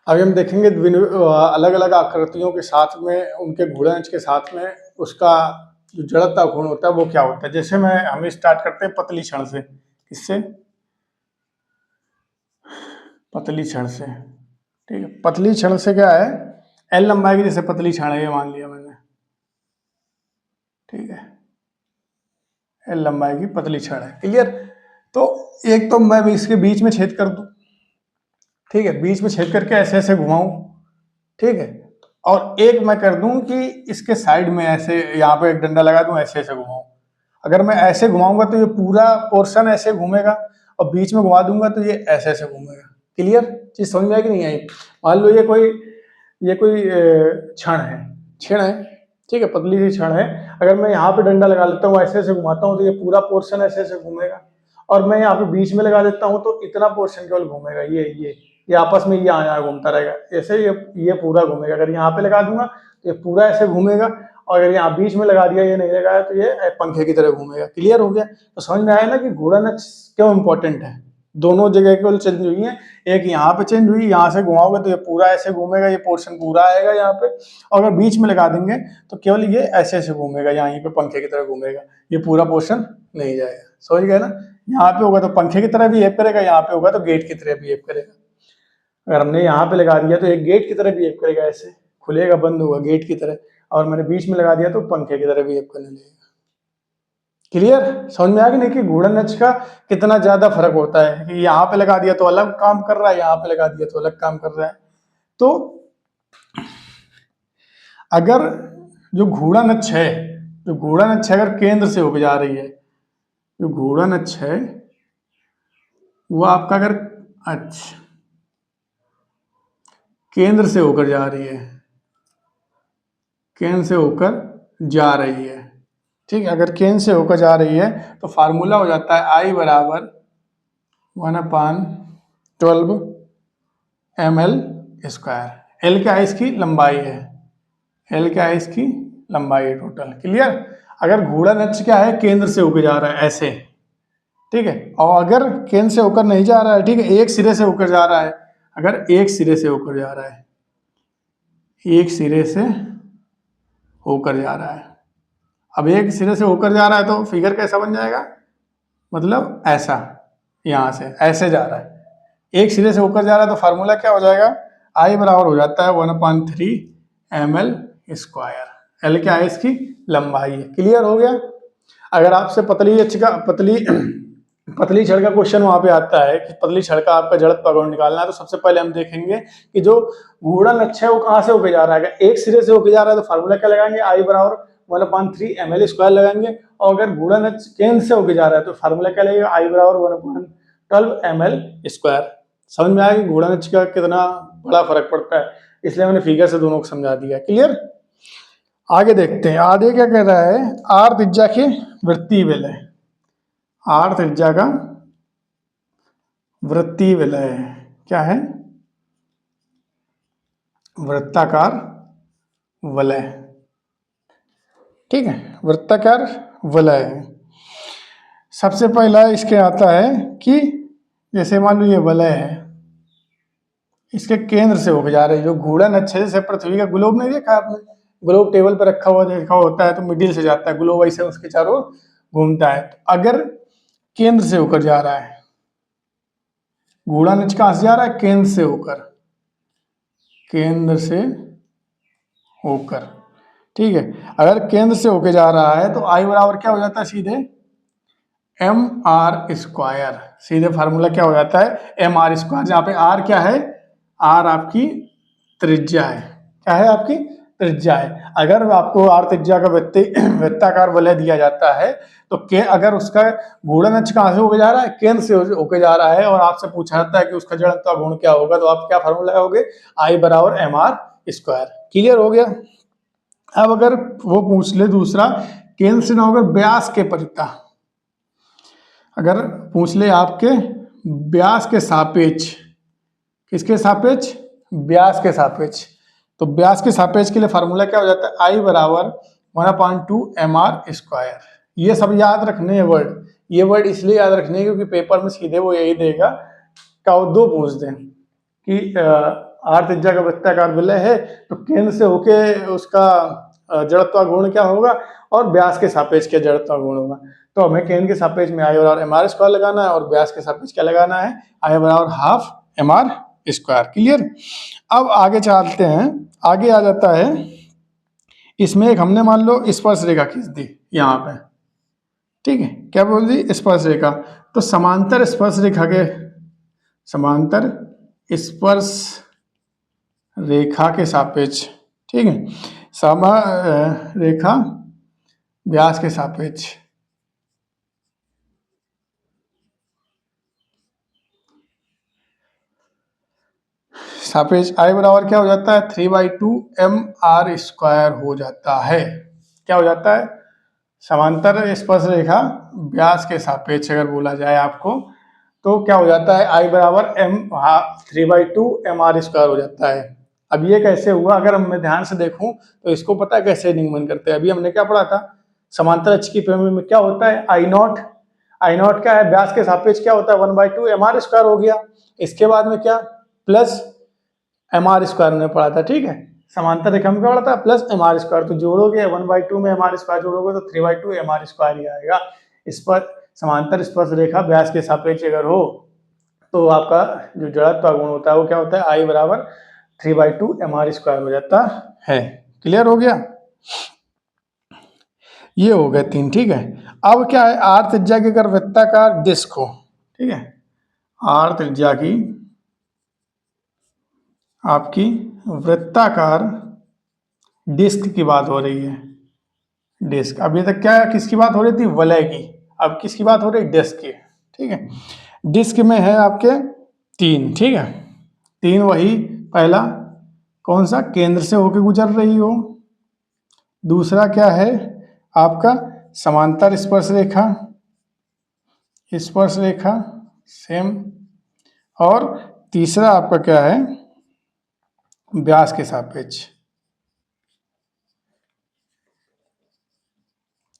अभी हम देखेंगे अलग अलग आकृतियों के साथ में, उनके गुणज के साथ में उसका जो जड़ता गुण होता है वो क्या होता है। जैसे हम स्टार्ट करते हैं पतली क्षण से, किससे, पतली क्षण से, ठीक है। पतली क्षण से क्या है, एल लंबाई की जैसे पतली क्षण है, ये मान लिया मैंने, ठीक है, एल लंबाई की पतली क्षण है। क्लियर, तो एक तो मैं भी इसके बीच में छेद कर दूं, ठीक है, बीच में छेद करके ऐसे ऐसे घुमाऊं, ठीक है, और एक मैं कर दूं कि इसके साइड में ऐसे यहाँ पे एक डंडा लगा दूं, ऐसे ऐसे घुमाऊं। अगर मैं ऐसे घुमाऊंगा तो ये पूरा पोर्शन ऐसे घूमेगा और बीच में घुमा दूंगा तो ये ऐसे ऐसे घूमेगा। क्लियर, चीज समझ में आई कि नहीं आई। मान लो ये कोई क्षण है, ठीक है, पतली सी क्षण है। अगर मैं यहाँ पे डंडा लगा लेता हूँ, ऐसे ऐसे घुमाता हूँ तो ये पूरा पोर्शन ऐसे ऐसे घूमेगा, और मैं यहाँ पे बीच में लगा देता हूँ तो इतना पोर्शन केवल घूमेगा, ये आपस में ये यहाँ घूमता रहेगा, ऐसे ये पूरा घूमेगा। अगर यहाँ पे लगा दूंगा तो ये पूरा ऐसे घूमेगा, और अगर यहाँ बीच में लगा दिया, ये नहीं लगाया तो ये पंखे की तरह घूमेगा। क्लियर हो गया, तो समझ में आया ना कि घूर्णन अक्ष क्यों इंपॉर्टेंट है। दोनों जगह केवल चेंज हुई है, एक यहाँ पे चेंज हुई, यहाँ से घुमाओगे तो ये पूरा ऐसे घूमेगा, ये पोर्शन पूरा आएगा यहाँ पे, और अगर बीच में लगा देंगे तो केवल ये ऐसे ऐसे घूमेगा, यहाँ पे पंखे की तरह घूमेगा, ये पूरा पोर्शन नहीं जाएगा। समझ गए ना, यहाँ पे होगा तो पंखे की तरह बिहेव करेगा, यहाँ पे होगा तो गेट की तरह बिहेव करेगा। अगर हमने यहाँ पे लगा दिया तो एक गेट की तरह बिहेव करेगा, ऐसे खुलेगा बंद होगा गेट की तरह, और मैंने बीच में लगा दिया तो पंखे की तरह बिहेव करने लगेगा। क्लियर, समझ में आ गया नहीं कि घूर्णन अक्ष का कितना ज्यादा फर्क होता है, कि यहाँ पे लगा दिया तो अलग काम कर रहा है, यहाँ पे लगा दिया तो अलग काम कर रहा है। तो अगर जो घूर्णन अक्ष है, अगर केंद्र से होकर जा रही है, जो घूर्णन अक्ष है वो आपका अगर अच्छा केंद्र से होकर जा रही है, केंद्र से होकर जा रही है, ठीक है, अगर केंद्र से होकर जा रही है तो फार्मूला हो जाता है I बराबर 1/12 ml स्क्वायर। एल क्या है, इसकी लंबाई है, एल क्या है, इसकी लंबाई है टोटल। क्लियर, अगर घूर्णन अक्ष क्या है, केंद्र से होकर जा रहा है ऐसे, ठीक है, और अगर केंद्र से होकर नहीं जा रहा है, ठीक है, एक सिरे से होकर जा रहा है, अगर एक सिरे से होकर जा रहा है, एक सिरे से होकर जा रहा है, अब एक सिरे से होकर जा रहा है तो फिगर कैसा बन जाएगा, मतलब ऐसा, यहां से ऐसे जा रहा है, एक सिरे से होकर जा रहा है तो फार्मूला क्या हो जाएगा, I बराबर हो जाता है 1/3 ml स्क्वायर। एल क्या है, इसकी लंबाई है। क्लियर हो गया। अगर आपसे पतली छड़ का क्वेश्चन वहां पे आता है कि पतली छड़ का आपका जड़त्व गुण निकालना है, तो सबसे पहले हम देखेंगे कि जो घूर्णन अक्ष है वो कहाँ से होकर जा रहा है। अगर एक सिरे से होकर जा रहा है तो फार्मूला क्या लगाएंगे, I बराबर 1/3 ml स्क्वायर लगाएंगे, और अगर घूर्णन अक्ष केंद्र से होकर जा रहा है तो फार्मूला क्या लगेगा, I बराबर 1/12 ml स्क्वायर। समझ में आया कि घूर्णन अक्ष का कितना बड़ा फर्क पड़ता है, इसलिए मैंने फिगर से दोनों को समझा दिया। क्लियर, आगे देखते हैं, आगे क्या कह रहा है, आर त्रिज्या की वृत्तीय विलय, आर त्रिज्या का वृत्तीय विलय क्या है, वृत्ताकार वलय, ठीक है, वृत्ताकार वलय। सबसे पहला इसके आता है कि जैसे मान लो ये वलय है, इसके केंद्र से होकर जा रही है, जो घूर्णन अक्ष है, जैसे पृथ्वी का ग्लोब नहीं देखा आपने, ग्लोब टेबल पर रखा हुआ देखा होता है तो मिडिल से जाता है ग्लोब, ऐसे उसके चारों घूमता है। तो अगर केंद्र से होकर जा रहा है गुणन h कहाँ से जा रहा है? केंद्र से होकर, केंद्र से होकर, ठीक है। अगर केंद्र से होकर जा रहा है तो आई बराबर क्या हो जाता है? सीधे एम आर स्क्वायर, सीधे फार्मूला क्या हो जाता है? एम आर स्क्वायर, जहाँ पे आर क्या है? आर आपकी त्रिज्या है। क्या है? आपकी त्रिज्या है। अगर आपको आर त्रिज्या का वृत्ताकार वलय दिया जाता है तो अगर उसका गुणन h कहाँ से होके जा रहा है? केंद्र से होके जा रहा है, और आपसे पूछा जाता है कि उसका जड़त्व गुण क्या होगा, तो आप क्या फार्मूला लगाओगे? आई बराबर एम आर स्क्वायर। क्लियर हो गया? अब अगर वो पूछ ले दूसरा, केंद्र से ना होकर व्यास के परिता, अगर पूछ ले आपके व्यास के सापेक्ष, किसके सापेक्ष? व्यास के सापेक्ष, तो व्यास के सापेक्ष के लिए फार्मूला क्या हो जाता है? आई बराबर 1/2 एम आर स्क्वायर। ये सब याद रखने हैं वर्ड, ये वर्ड इसलिए याद रखने हैं क्योंकि पेपर में सीधे वो यही देगा, का दो पूछ दें कि आर त्रिज्या का वृत्ताकार वलय है तो केंद्र से होके उसका जड़त्व गुण क्या होगा, और व्यास के सापेक्ष क्या जड़त्व गुण होगा। तो हमें केंद्र के सापेक्ष में आई बराबर एम आर स्क्वायर लगाना है, और व्यास के सापेक्ष क्या लगाना है? आई बराबर half M R square. Clear? अब आगे चलते हैं, आगे आ जाता है इसमें एक हमने मान लो स्पर्श रेखा खींच दी यहाँ पे, ठीक है। क्या बोल दी? स्पर्श रेखा। तो समांतर स्पर्श रेखा के, समांतर स्पर्श रेखा के सापेक्ष, ठीक है, समा रेखा व्यास के सापेक्ष, सापेक्ष आई बराबर क्या हो जाता है? 3/2 एम आर स्क्वायर हो जाता है। क्या हो जाता है? समांतर स्पर्श रेखा व्यास के सापेक्ष अगर बोला जाए आपको, तो क्या हो जाता है? आई बराबर 3/2 एम आर स्क्वायर हो जाता है। अब ये कैसे हुआ? अगर मैं ध्यान से देखूं तो इसको पता है कैसे निगमन करते हैं? अभी हमने क्या पढ़ा था? समांतर अक्ष की पेमेंट में क्या होता है? I not. आई नॉट क्या है? व्यास के सापेक्ष क्या होता है? 1/2 एम आर स्क्वायर हो गया। इसके बाद में क्या? प्लस एम आर स्क्वायर में पढ़ा था, ठीक है। समांतर रेखा में क्या पढ़ा था? प्लस एम आर स्क्वायर, तो जोड़ोगे 1/2 में एम आर स्क्वायर जोड़ोगे तो 3/2 एम आर स्क्वायर ही आएगा। इस पर समांतर स्पर्श रेखा व्यास के सापेक्ष अगर हो तो आपका जो जड़त्व गुण होता है वो क्या होता है? आई बराबर 3/2 एम आर स्क्वायर हो जाता है। क्लियर हो गया? ये हो गए 3, ठीक है। अब क्या है? आर त्रिज्या की अगर वृत्ताकार डिस्क हो, ठीक है, आर त्रिज्या की आपकी वृत्ताकार डिस्क की बात हो रही है। डिस्क, अभी तक क्या किसकी बात हो रही थी? वलय की। अब किसकी बात हो रही? डिस्क की, ठीक है। डिस्क में है आपके 3, ठीक है। 3 वही, पहला कौन सा? केंद्र से होकर गुजर रही हो। दूसरा क्या है आपका? समांतर स्पर्श रेखा, स्पर्श रेखा सेम। और तीसरा आपका क्या है? व्यास के सापेक्ष।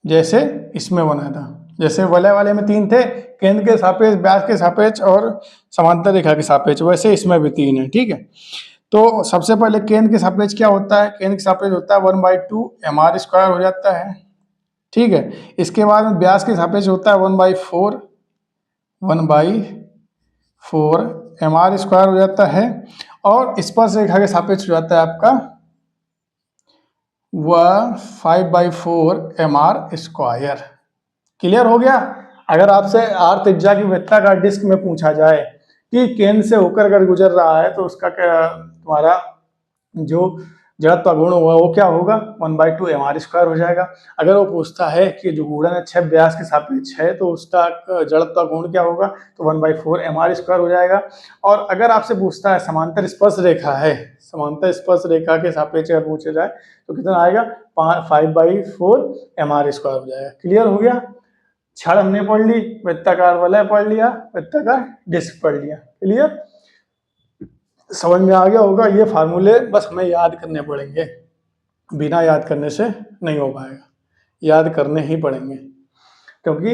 जैसे इसमें बना था, जैसे वलय वाले में 3 थे, केंद्र के सापेक्ष, व्यास के सापेक्ष और समांतर रेखा के सापेक्ष, वैसे इसमें भी 3 है, ठीक है। तो सबसे पहले केंद्र के सापेक्ष क्या होता है? केंद्र के सापेक्ष होता है 1/2 एम आर स्क्वायर हो जाता है, ठीक है। इसके बाद में व्यास के सापेक्ष होता है 1/4 एम आर स्क्वायर हो जाता है, और स्पर्श रेखा के सापेक्ष हो जाता है आपका वह 5/4 एम आर स्क्वायर। क्लियर हो गया? अगर आपसे आर त्रिज्या की वृत्ताकार डिस्क में पूछा जाए कि केंद्र से होकर अगर गुजर रहा है तो उसका क्या तुम्हारा जो जड़त्व गुण होगा वो क्या होगा? 1/2 एम आर स्क्वायर हो जाएगा। अगर वो पूछता है कि जो गुणन है 6 व्यास के सापेक्ष है तो उसका जड़त्व गुण क्या होगा? तो 1/4 एम आर स्क्वायर हो जाएगा। और अगर आपसे पूछता है समांतर स्पर्श रेखा है, समांतर स्पर्श रेखा के सापेक्ष अगर पूछा जाए तो कितना आएगा? 5/4 एम आर स्क्वायर हो जाएगा। क्लियर हो गया? छड़ हमने पढ़ ली, वृत्ताकार वलय पढ़ लिया, वृत्ताकार डिस्क पढ़ लिया। क्लियर? समझ में आ गया होगा। ये फार्मूले बस हमें याद करने पड़ेंगे, बिना याद करने से नहीं हो पाएगा, याद करने ही पड़ेंगे, क्योंकि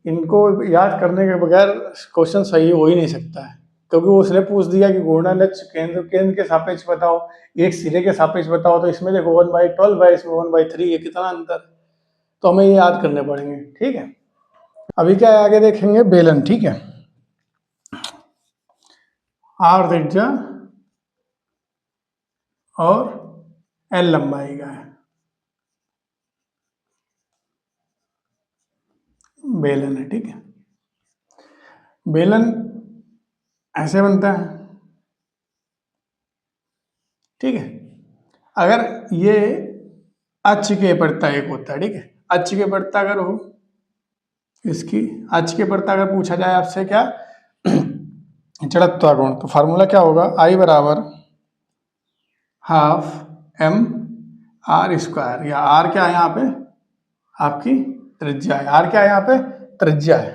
इनको याद करने के बगैर क्वेश्चन सही हो ही नहीं सकता है। क्योंकि वो उसने पूछ दिया कि गुणन केंद्र केंद्र के सापेक्ष बताओ, एक सिरे के सापेक्ष बताओ, तो इसमें देखो 1/12 है, इसमें 1/3, ये कितना अंतर, तो हमें ये याद करने पड़ेंगे, ठीक है। अभी क्या है? आगे देखेंगे बेलन, ठीक है। आर त्रिज्या और एल लंबाई का है बेलन है। ठीक है, बेलन ऐसे बनता है। ठीक है, अगर ये अक्ष के प्रता एक होता है, ठीक है, अक्ष के प्रता अगर हो, इसकी अक्ष के प्रता अगर पूछा जाए आपसे क्या जड़त्वागुण, तो फार्मूला क्या होगा, आई बराबर हाफ एम आर स्क्वायर, या आर क्या है यहाँ पे आपकी त्रिज्या है, आर क्या है यहाँ पे त्रिज्या है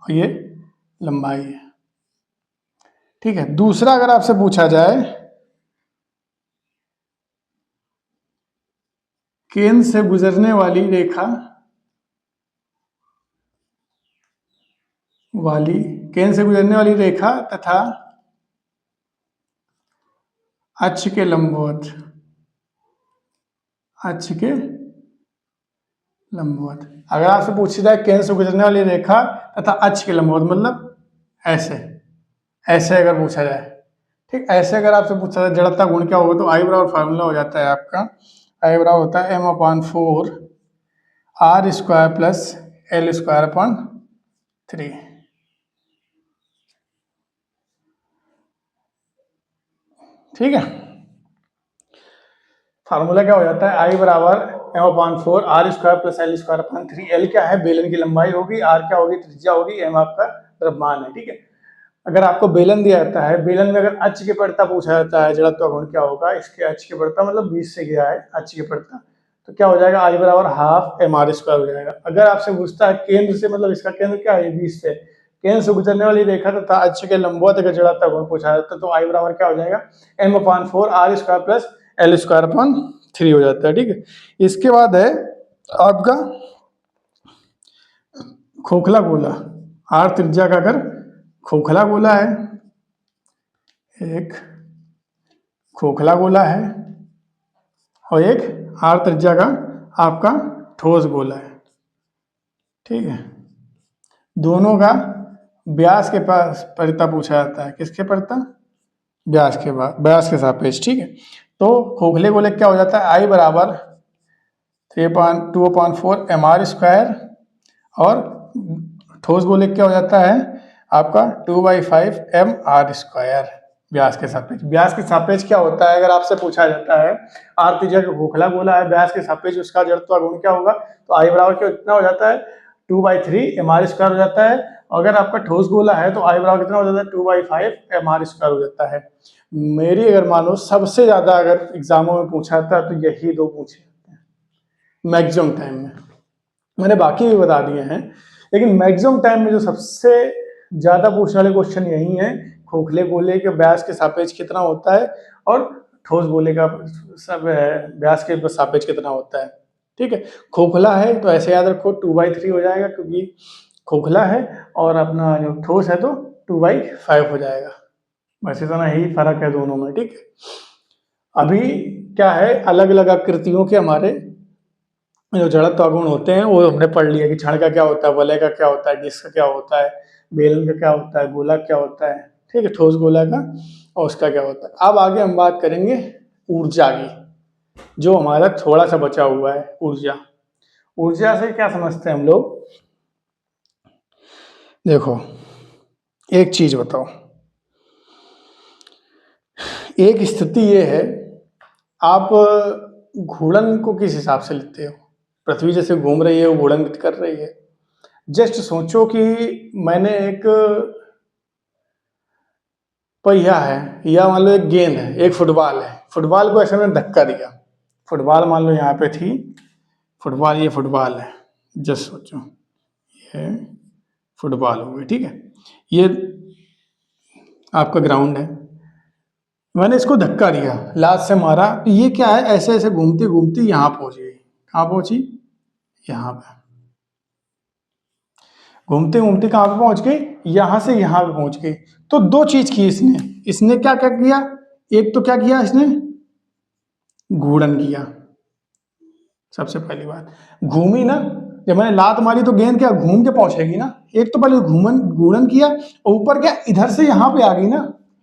और ये लंबाई है। ठीक है, दूसरा अगर आपसे पूछा जाए केंद्र से गुजरने वाली रेखा केंद्र से गुजरने वाली रेखा तथा अक्ष के लंबवत, अक्ष के लंबवत, अगर आपसे पूछी जाए केंद्र से गुजरने वाली रेखा तथा अक्ष के लंबवत, मतलब ऐसे ऐसे अगर पूछा जाए, ठीक, ऐसे अगर आपसे पूछा जाए जड़ता गुण क्या होगा, तो आई बराबर फार्मूला हो जाता है आपका, आई बराबर होता है m/4 R square plus L square upon 3। ठीक है, फार्मूला क्या हो जाता है, आई बराबर m/4 R square plus L square upon 3। L क्या है, बेलन की लंबाई होगी, आर क्या होगी, त्रिज्या होगी, एम आपका द्रव्यमान है। ठीक है, अगर आपको बेलन दिया जाता है, बेलन में अगर अक्ष के प्रता पूछा जाता है जड़त्व गुण क्या होगा, इसके अक्ष के प्रता मतलब 20 से गया है अक्ष के प्रता, तो क्या हो जाएगा, आई बराबर हाफ एम आर स्क्वायर हो जाएगा। अगर आपसे पूछता है केंद्र से, मतलब इसका केंद्र क्या है 20 से, केंद्र से गुजरने वाली रेखा तथा अक्ष के लंबवत अगर जड़त्व गुण पूछा जाता है, तो आई बराबर क्या हो जाएगा, m/4 R square plus L square upon 3 हो जाता है। ठीक है, इसके बाद है आपका खोखला गोला, आर त्रिज्या का अगर खोखला गोला है, एक खोखला गोला है और एक आर त्रिज्या का आपका ठोस गोला है। ठीक है, दोनों का व्यास के पास परिता पूछा जाता है, किसके परिता, व्यास के सापेक्ष। ठीक है, तो खोखले गोले क्या हो जाता है, आई बराबर 2/4 एम आर स्क्वायर, और ठोस गोले क्या हो जाता है आपका 2/5 एम आर स्क्वायर व्यास के सापेक्ष। व्यास के सापेक्ष क्या होता है, अगर आपसे पूछा जाता है आर त्रिज्या का खोखला गोला है, व्यास के सापेक्ष उसका जड़त्व गुण क्या होगा, तो आई बराबर कितना हो जाता है 2/3 एम आर स्क्वायर हो जाता है। अगर आपका ठोस गोला है तो आई बराबर कितना हो जाता है 2/5 एम आर स्क्वायर हो जाता है। मेरी अगर मानो सबसे ज्यादा अगर एग्जामों में पूछा जाता है तो यही दो पूछे जाते हैं मैक्सिमम टाइम में, मैंने बाकी भी बता दिए हैं, लेकिन मैक्सिमम टाइम में जो सबसे ज्यादा पूछने वाले क्वेश्चन यही है, खोखले गोले के व्यास के सापेक्ष कितना होता है और ठोस गोले का सब व्यास के सापेक्ष कितना होता है। ठीक है, खोखला है तो ऐसे याद रखो 2/3 हो जाएगा क्योंकि खोखला है, और अपना जो ठोस है तो 2/5 हो जाएगा। बस इतना ही फर्क है दोनों में। ठीक है, अभी क्या है, अलग अलग आकृतियों के हमारे जो जड़त्व गुण होते हैं वो हमने पढ़ लिया कि क्षण का क्या होता है, वलय का क्या होता है, डिस्क का क्या होता है, बेलन का क्या होता है, गोला क्या होता है, ठीक है, ठोस गोला का और उसका क्या होता है। अब आगे हम बात करेंगे ऊर्जा की, जो हमारा थोड़ा सा बचा हुआ है ऊर्जा। ऊर्जा से क्या समझते हैं हम लोग, देखो एक चीज बताओ, एक स्थिति ये है, आप घूर्णन को किस हिसाब से लेते हो, पृथ्वी जैसे घूम रही है वो घूर्णन कर रही है। जस्ट सोचो कि मैंने एक पहिया है या मान लो एक गेंद है, एक फुटबॉल है, फुटबॉल को ऐसे मैंने धक्का दिया, फुटबॉल मान लो यहाँ पे थी, फुटबॉल, ये फुटबॉल है, जस्ट सोचो ये फुटबॉल हो गई। ठीक है, ये आपका ग्राउंड है, मैंने इसको धक्का दिया, लात से मारा, तो ये क्या है, ऐसे ऐसे घूमती घूमती यहाँ पहुंच गई। कहाँ पहुंची, यहाँ पे घूमते घूमते कहाँ पे पहुंच गई, यहां से यहां पे पहुंच गई। तो दो चीज की इसने क्या क्या किया, एक तो क्या किया इसने घूर्णन किया, सबसे पहली बात घूमी ना, जब मैंने लात मारी तो गेंद क्या घूम के पहुंचेगी ना, एक तो पहले घूमन घूर्णन किया और ऊपर क्या इधर से यहां पे आ गई ना,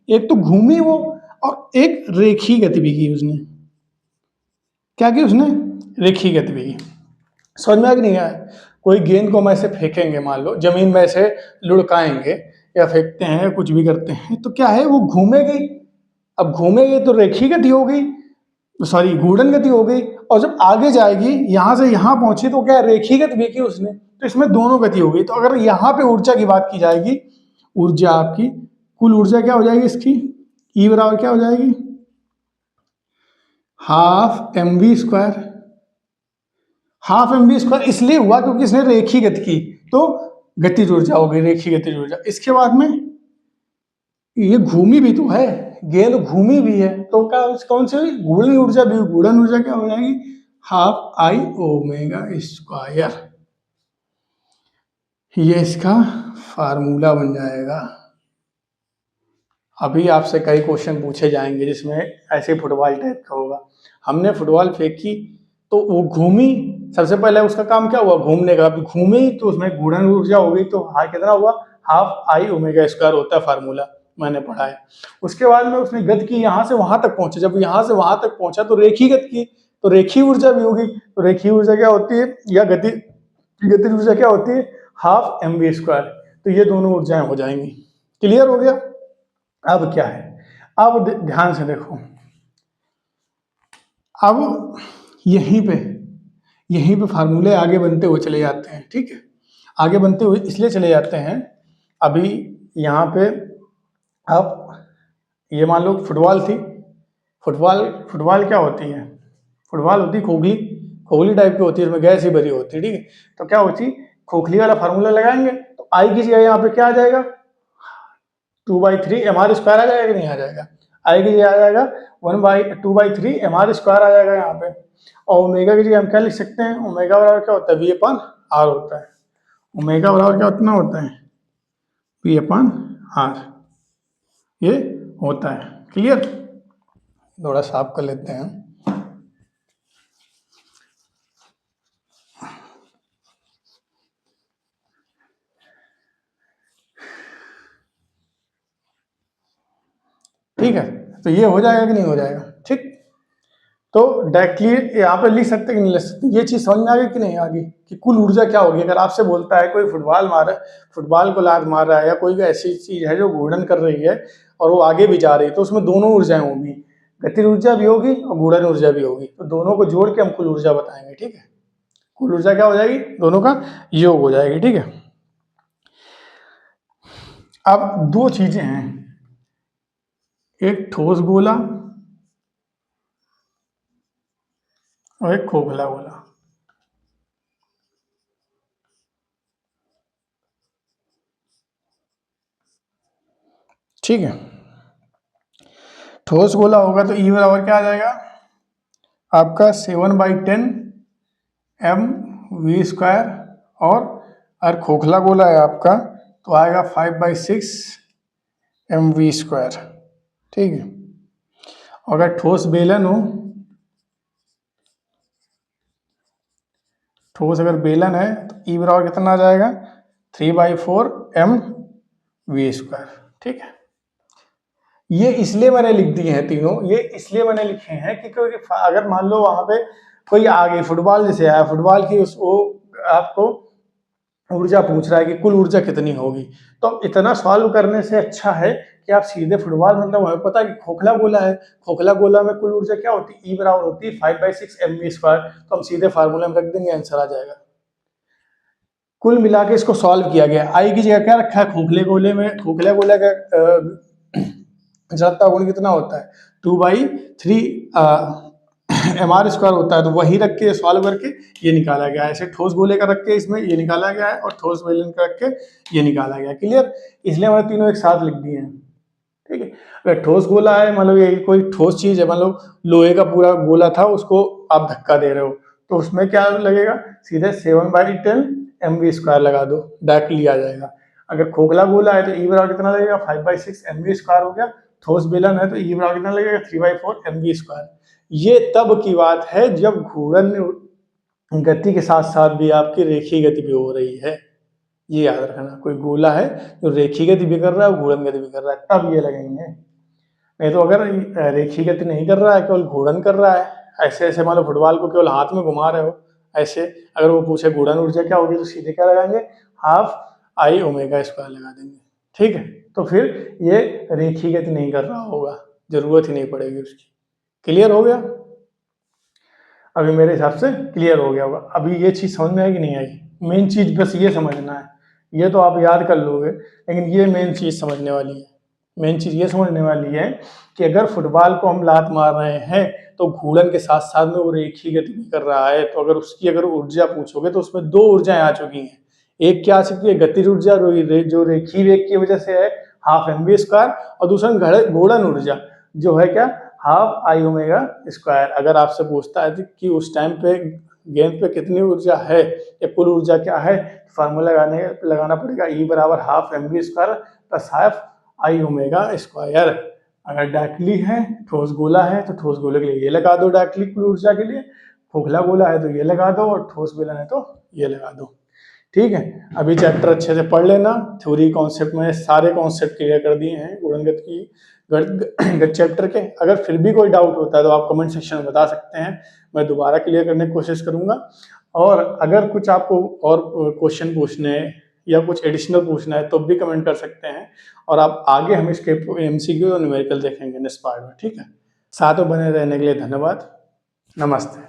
एक तो घूमी वो, और एक रेखीय गति भी की उसने। क्या की उसने? रेखीय गति भी की। समझ में आ कि नहीं आया? कोई गेंद को हम ऐसे फेंकेंगे, मान लो जमीन में ऐसे लुढ़काएंगे या फेंकते हैं, कुछ भी करते हैं, तो क्या है, वो घूमेगी। अब घूमेगी तो रेखीय गति हो गई, सॉरी घूर्णन गति हो गई। और जब आगे जाएगी, यहां से यहां पहुंची, तो क्या रेखीय गति भी की उसने, तो इसमें दोनों गति हो गई। तो अगर यहाँ पे ऊर्जा की बात की जाएगी, ऊर्जा आपकी कुल ऊर्जा क्या हो जाएगी इसकी, ई बराबर क्या हो जाएगी, half M V square. Half M V square इसलिए हुआ क्योंकि इसने रेखीय गति की, तो गतिज ऊर्जा हो गई, रेखीय गतिज ऊर्जा। इसके बाद में ये घूमी भी तो है, गेंद घूमी भी है, तो क्या कौन सी हुई, घूर्णन ऊर्जा भी। घूर्णन ऊर्जा क्या हो जाएगी, हाफ आई ओमेगा स्क्वायर। ये इसका फार्मूला बन जाएगा। अभी आपसे कई क्वेश्चन पूछे जाएंगे जिसमें ऐसे फुटबॉल टाइप का होगा। हमने फुटबॉल फेंकी तो वो घूमी, सबसे पहले उसका काम क्या हुआ, घूमने का। अभी घूमी तो उसमें घूर्णन ऊर्जा हो गई, तो कितना हुआ, हाफ आई ओमेगा स्क्वायर होता है फार्मूला, मैंने पढ़ा है। उसके बाद में उसने गति की, यहाँ से वहां तक पहुंचे। जब यहाँ से वहां तक पहुंचा तो रेखीय गति की, तो रेखीय ऊर्जा भी होगी। तो रेखीय ऊर्जा क्या होती है, या गति ऊर्जा क्या होती है, हाफ एम वी स्क्वायर। तो ये दोनों ऊर्जाएं हो जाएंगी। क्लियर हो गया? अब क्या है, अब ध्यान से देखो। अब यहीं पे फार्मूले आगे बनते हुए चले जाते हैं, ठीक है। आगे बनते हुए इसलिए चले जाते हैं, अभी यहाँ पे अब ये मान लो फुटबॉल थी। फुटबॉल क्या होती है, फुटबॉल होती खोखली टाइप की होती है, इसमें गैस ही भरी होती है, ठीक है। तो क्या होती, खोखली वाला फार्मूला लगाएंगे तो आई की जगह यहाँ पे क्या आ जाएगा, 2/3 एम आर स्क्वायर आ जाएगा कि नहीं आ जाएगा, आई की जगह आ जाएगा 1/2/3 एम आर स्क्वायर आ जाएगा यहाँ पे। और ओमेगा की जगह हम क्या लिख सकते हैं, ओमेगा बराबर क्या होता है, वी अपन आर होता है। ओमेगा बराबर क्या उतना होता है, वी अपन आर, ये होता है। क्लियर? थोड़ा साफ कर लेते हैं। ठीक है, तो ये हो जाएगा कि नहीं हो जाएगा, ठीक। तो डायरेक्टली यहाँ पे लिख सकते कि नहीं लिख सकते, ये चीज समझ में आ गई कि नहीं आ गई, कि कुल ऊर्जा क्या होगी। अगर आपसे बोलता है कोई फुटबॉल को लात मार रहा है, या कोई ऐसी चीज है जो घूर्णन कर रही है और वो आगे भी जा रही है, तो उसमें दोनों ऊर्जाएं होंगी, गतिज ऊर्जा भी होगी और घूर्णन ऊर्जा भी होगी। तो दोनों को जोड़ के हम कुल ऊर्जा बताएंगे, ठीक है। कुल ऊर्जा क्या हो जाएगी, दोनों का योग हो जाएगी, ठीक है। अब दो चीजें हैं, एक ठोस गोला और एक खोखला गोला। ठीक है, ठोस गोला होगा तो ई बराबर क्या आ जाएगा आपका 7/10 एम वी स्क्वायर, और अगर खोखला गोला है आपका तो आएगा 5/6 एम वी स्क्वायर, ठीक है। और अगर ठोस बेलन हो, ठोस अगर बेलन है तो ई बराबर कितना आ जाएगा 3/4 एम वी स्क्वायर, ठीक है। ये इसलिए मैंने लिख दिए हैं तीनों, ये इसलिए मैंने लिखे हैं कि क्योंकि अगर मान लो वहां पे कोई आगे फुटबॉल जैसे आया, फुटबॉल की वो आपको ऊर्जा पूछ रहा है कि कुल ऊर्जा कितनी होगी, तो इतना सॉल्व करने से अच्छा है कि आप सीधे फुटबॉल, मतलब हमें पता है कि खोखला गोला है, खोखला गोला में कुल ऊर्जा क्या होती है, ई बराबर होती है 5/6 एम वी स्क्वायर। तो हम सीधे फार्मूला में रख देंगे, आंसर आ जाएगा। कुल मिला के इसको सॉल्व किया गया। आई की जगह क्या रखा है, खोखले गोले में, खोखले गोले का जड़ता गुण कितना होता है, 2/3 एम आर स्क्वायर होता है, तो वही रख के सॉल्व करके ये निकाला गया है। ऐसे ठोस गोले का रख के इसमें ये निकाला गया है, और ठोस बेलन का रख के ये निकाला गया है। क्लियर? इसलिए हमने तीनों एक साथ लिख दिए हैं, ठीक है। अगर ठोस गोला है, मतलब ये कोई ठोस चीज है, मतलब लोहे का पूरा गोला था, उसको आप धक्का दे रहे हो, तो उसमें क्या लगेगा, सीधे 7/10 एम वी स्क्वायर लगा दो, डायरेक्टली आ जाएगा। अगर खोखला गोला है तो ई बराबर कितना लगेगा, 5/6 एम वी स्क्वायर हो गया। ठोस बेलन है तो ई बराबर कितना लगेगा, 3/4 एम वी स्क्वायर। ये तब की बात है जब घूर्णन गति के साथ साथ भी आपकी रेखीय गति भी हो रही है। ये याद रखना, कोई गोला है जो रेखीय गति भी कर रहा है और घूर्णन गति भी कर रहा है, तब ये लगेंगे। नहीं तो अगर रेखीय गति नहीं कर रहा है, केवल घूर्णन कर रहा है, ऐसे ऐसे मान लो फुटबॉल को केवल हाथ में घुमा रहे हो ऐसे, अगर वो पूछे घूर्णन ऊर्जा क्या होगी तो सीधे क्या लगाएंगे, हाफ आई ओमेगा स्क्वायर लगा देंगे। ठीक है, तो फिर ये रेखीय गति नहीं कर रहा होगा, जरूरत ही नहीं पड़ेगी उसकी। क्लियर हो गया? अभी मेरे हिसाब से क्लियर हो गया होगा। अभी ये चीज समझ में आई कि नहीं आई? मेन चीज बस ये समझना है, ये तो आप याद कर लोगे, लेकिन ये मेन चीज समझने वाली है। मेन चीज ये समझने वाली है कि अगर फुटबॉल को हम लात मार रहे हैं तो घूर्णन के साथ साथ में वो रेखीय गति भी कर रहा है, तो अगर उसकी अगर ऊर्जा पूछोगे तो उसमें दो ऊर्जाएं आ चुकी हैं। एक क्या आ सकती है, गतिज ऊर्जा जो रेखीय वेग की वजह से है, हाफ mv स्क्वायर, और दूसरा घूर्णन ऊर्जा जो है क्या, हाफ आई ओमेगा स्क्वायर। अगर आपसे पूछता है कि उस टाइम पे गेंद पे कितनी ऊर्जा है या कुल ऊर्जा क्या है, फार्मूला लगाना पड़ेगा E बराबर half mv square plus half I omega square. अगर डायरेक्टली है, ठोस गोला है, तो ठोस गोले के लिए ये लगा दो डायरेक्टली कुल ऊर्जा के लिए, खोखला गोला है तो ये लगा दो, और ठोस बेलन है तो ये लगा दो। ठीक है, अभी चैप्टर अच्छे से पढ़ लेना, थ्योरी कॉन्सेप्ट में सारे कॉन्सेप्ट क्लियर कर दिए हैं गुणनगत की गत चैप्टर के। अगर फिर भी कोई डाउट होता है तो आप कमेंट सेक्शन में बता सकते हैं, मैं दोबारा क्लियर करने की कोशिश करूंगा। और अगर कुछ आपको और क्वेश्चन पूछने या कुछ एडिशनल पूछना है तो भी कमेंट कर सकते हैं, और आप आगे हम इसके MCQ और न्यूमेरिकल देखेंगे नेक्स्ट पार्ट में। ठीक है, साथ में बने रहने के लिए धन्यवाद, नमस्ते।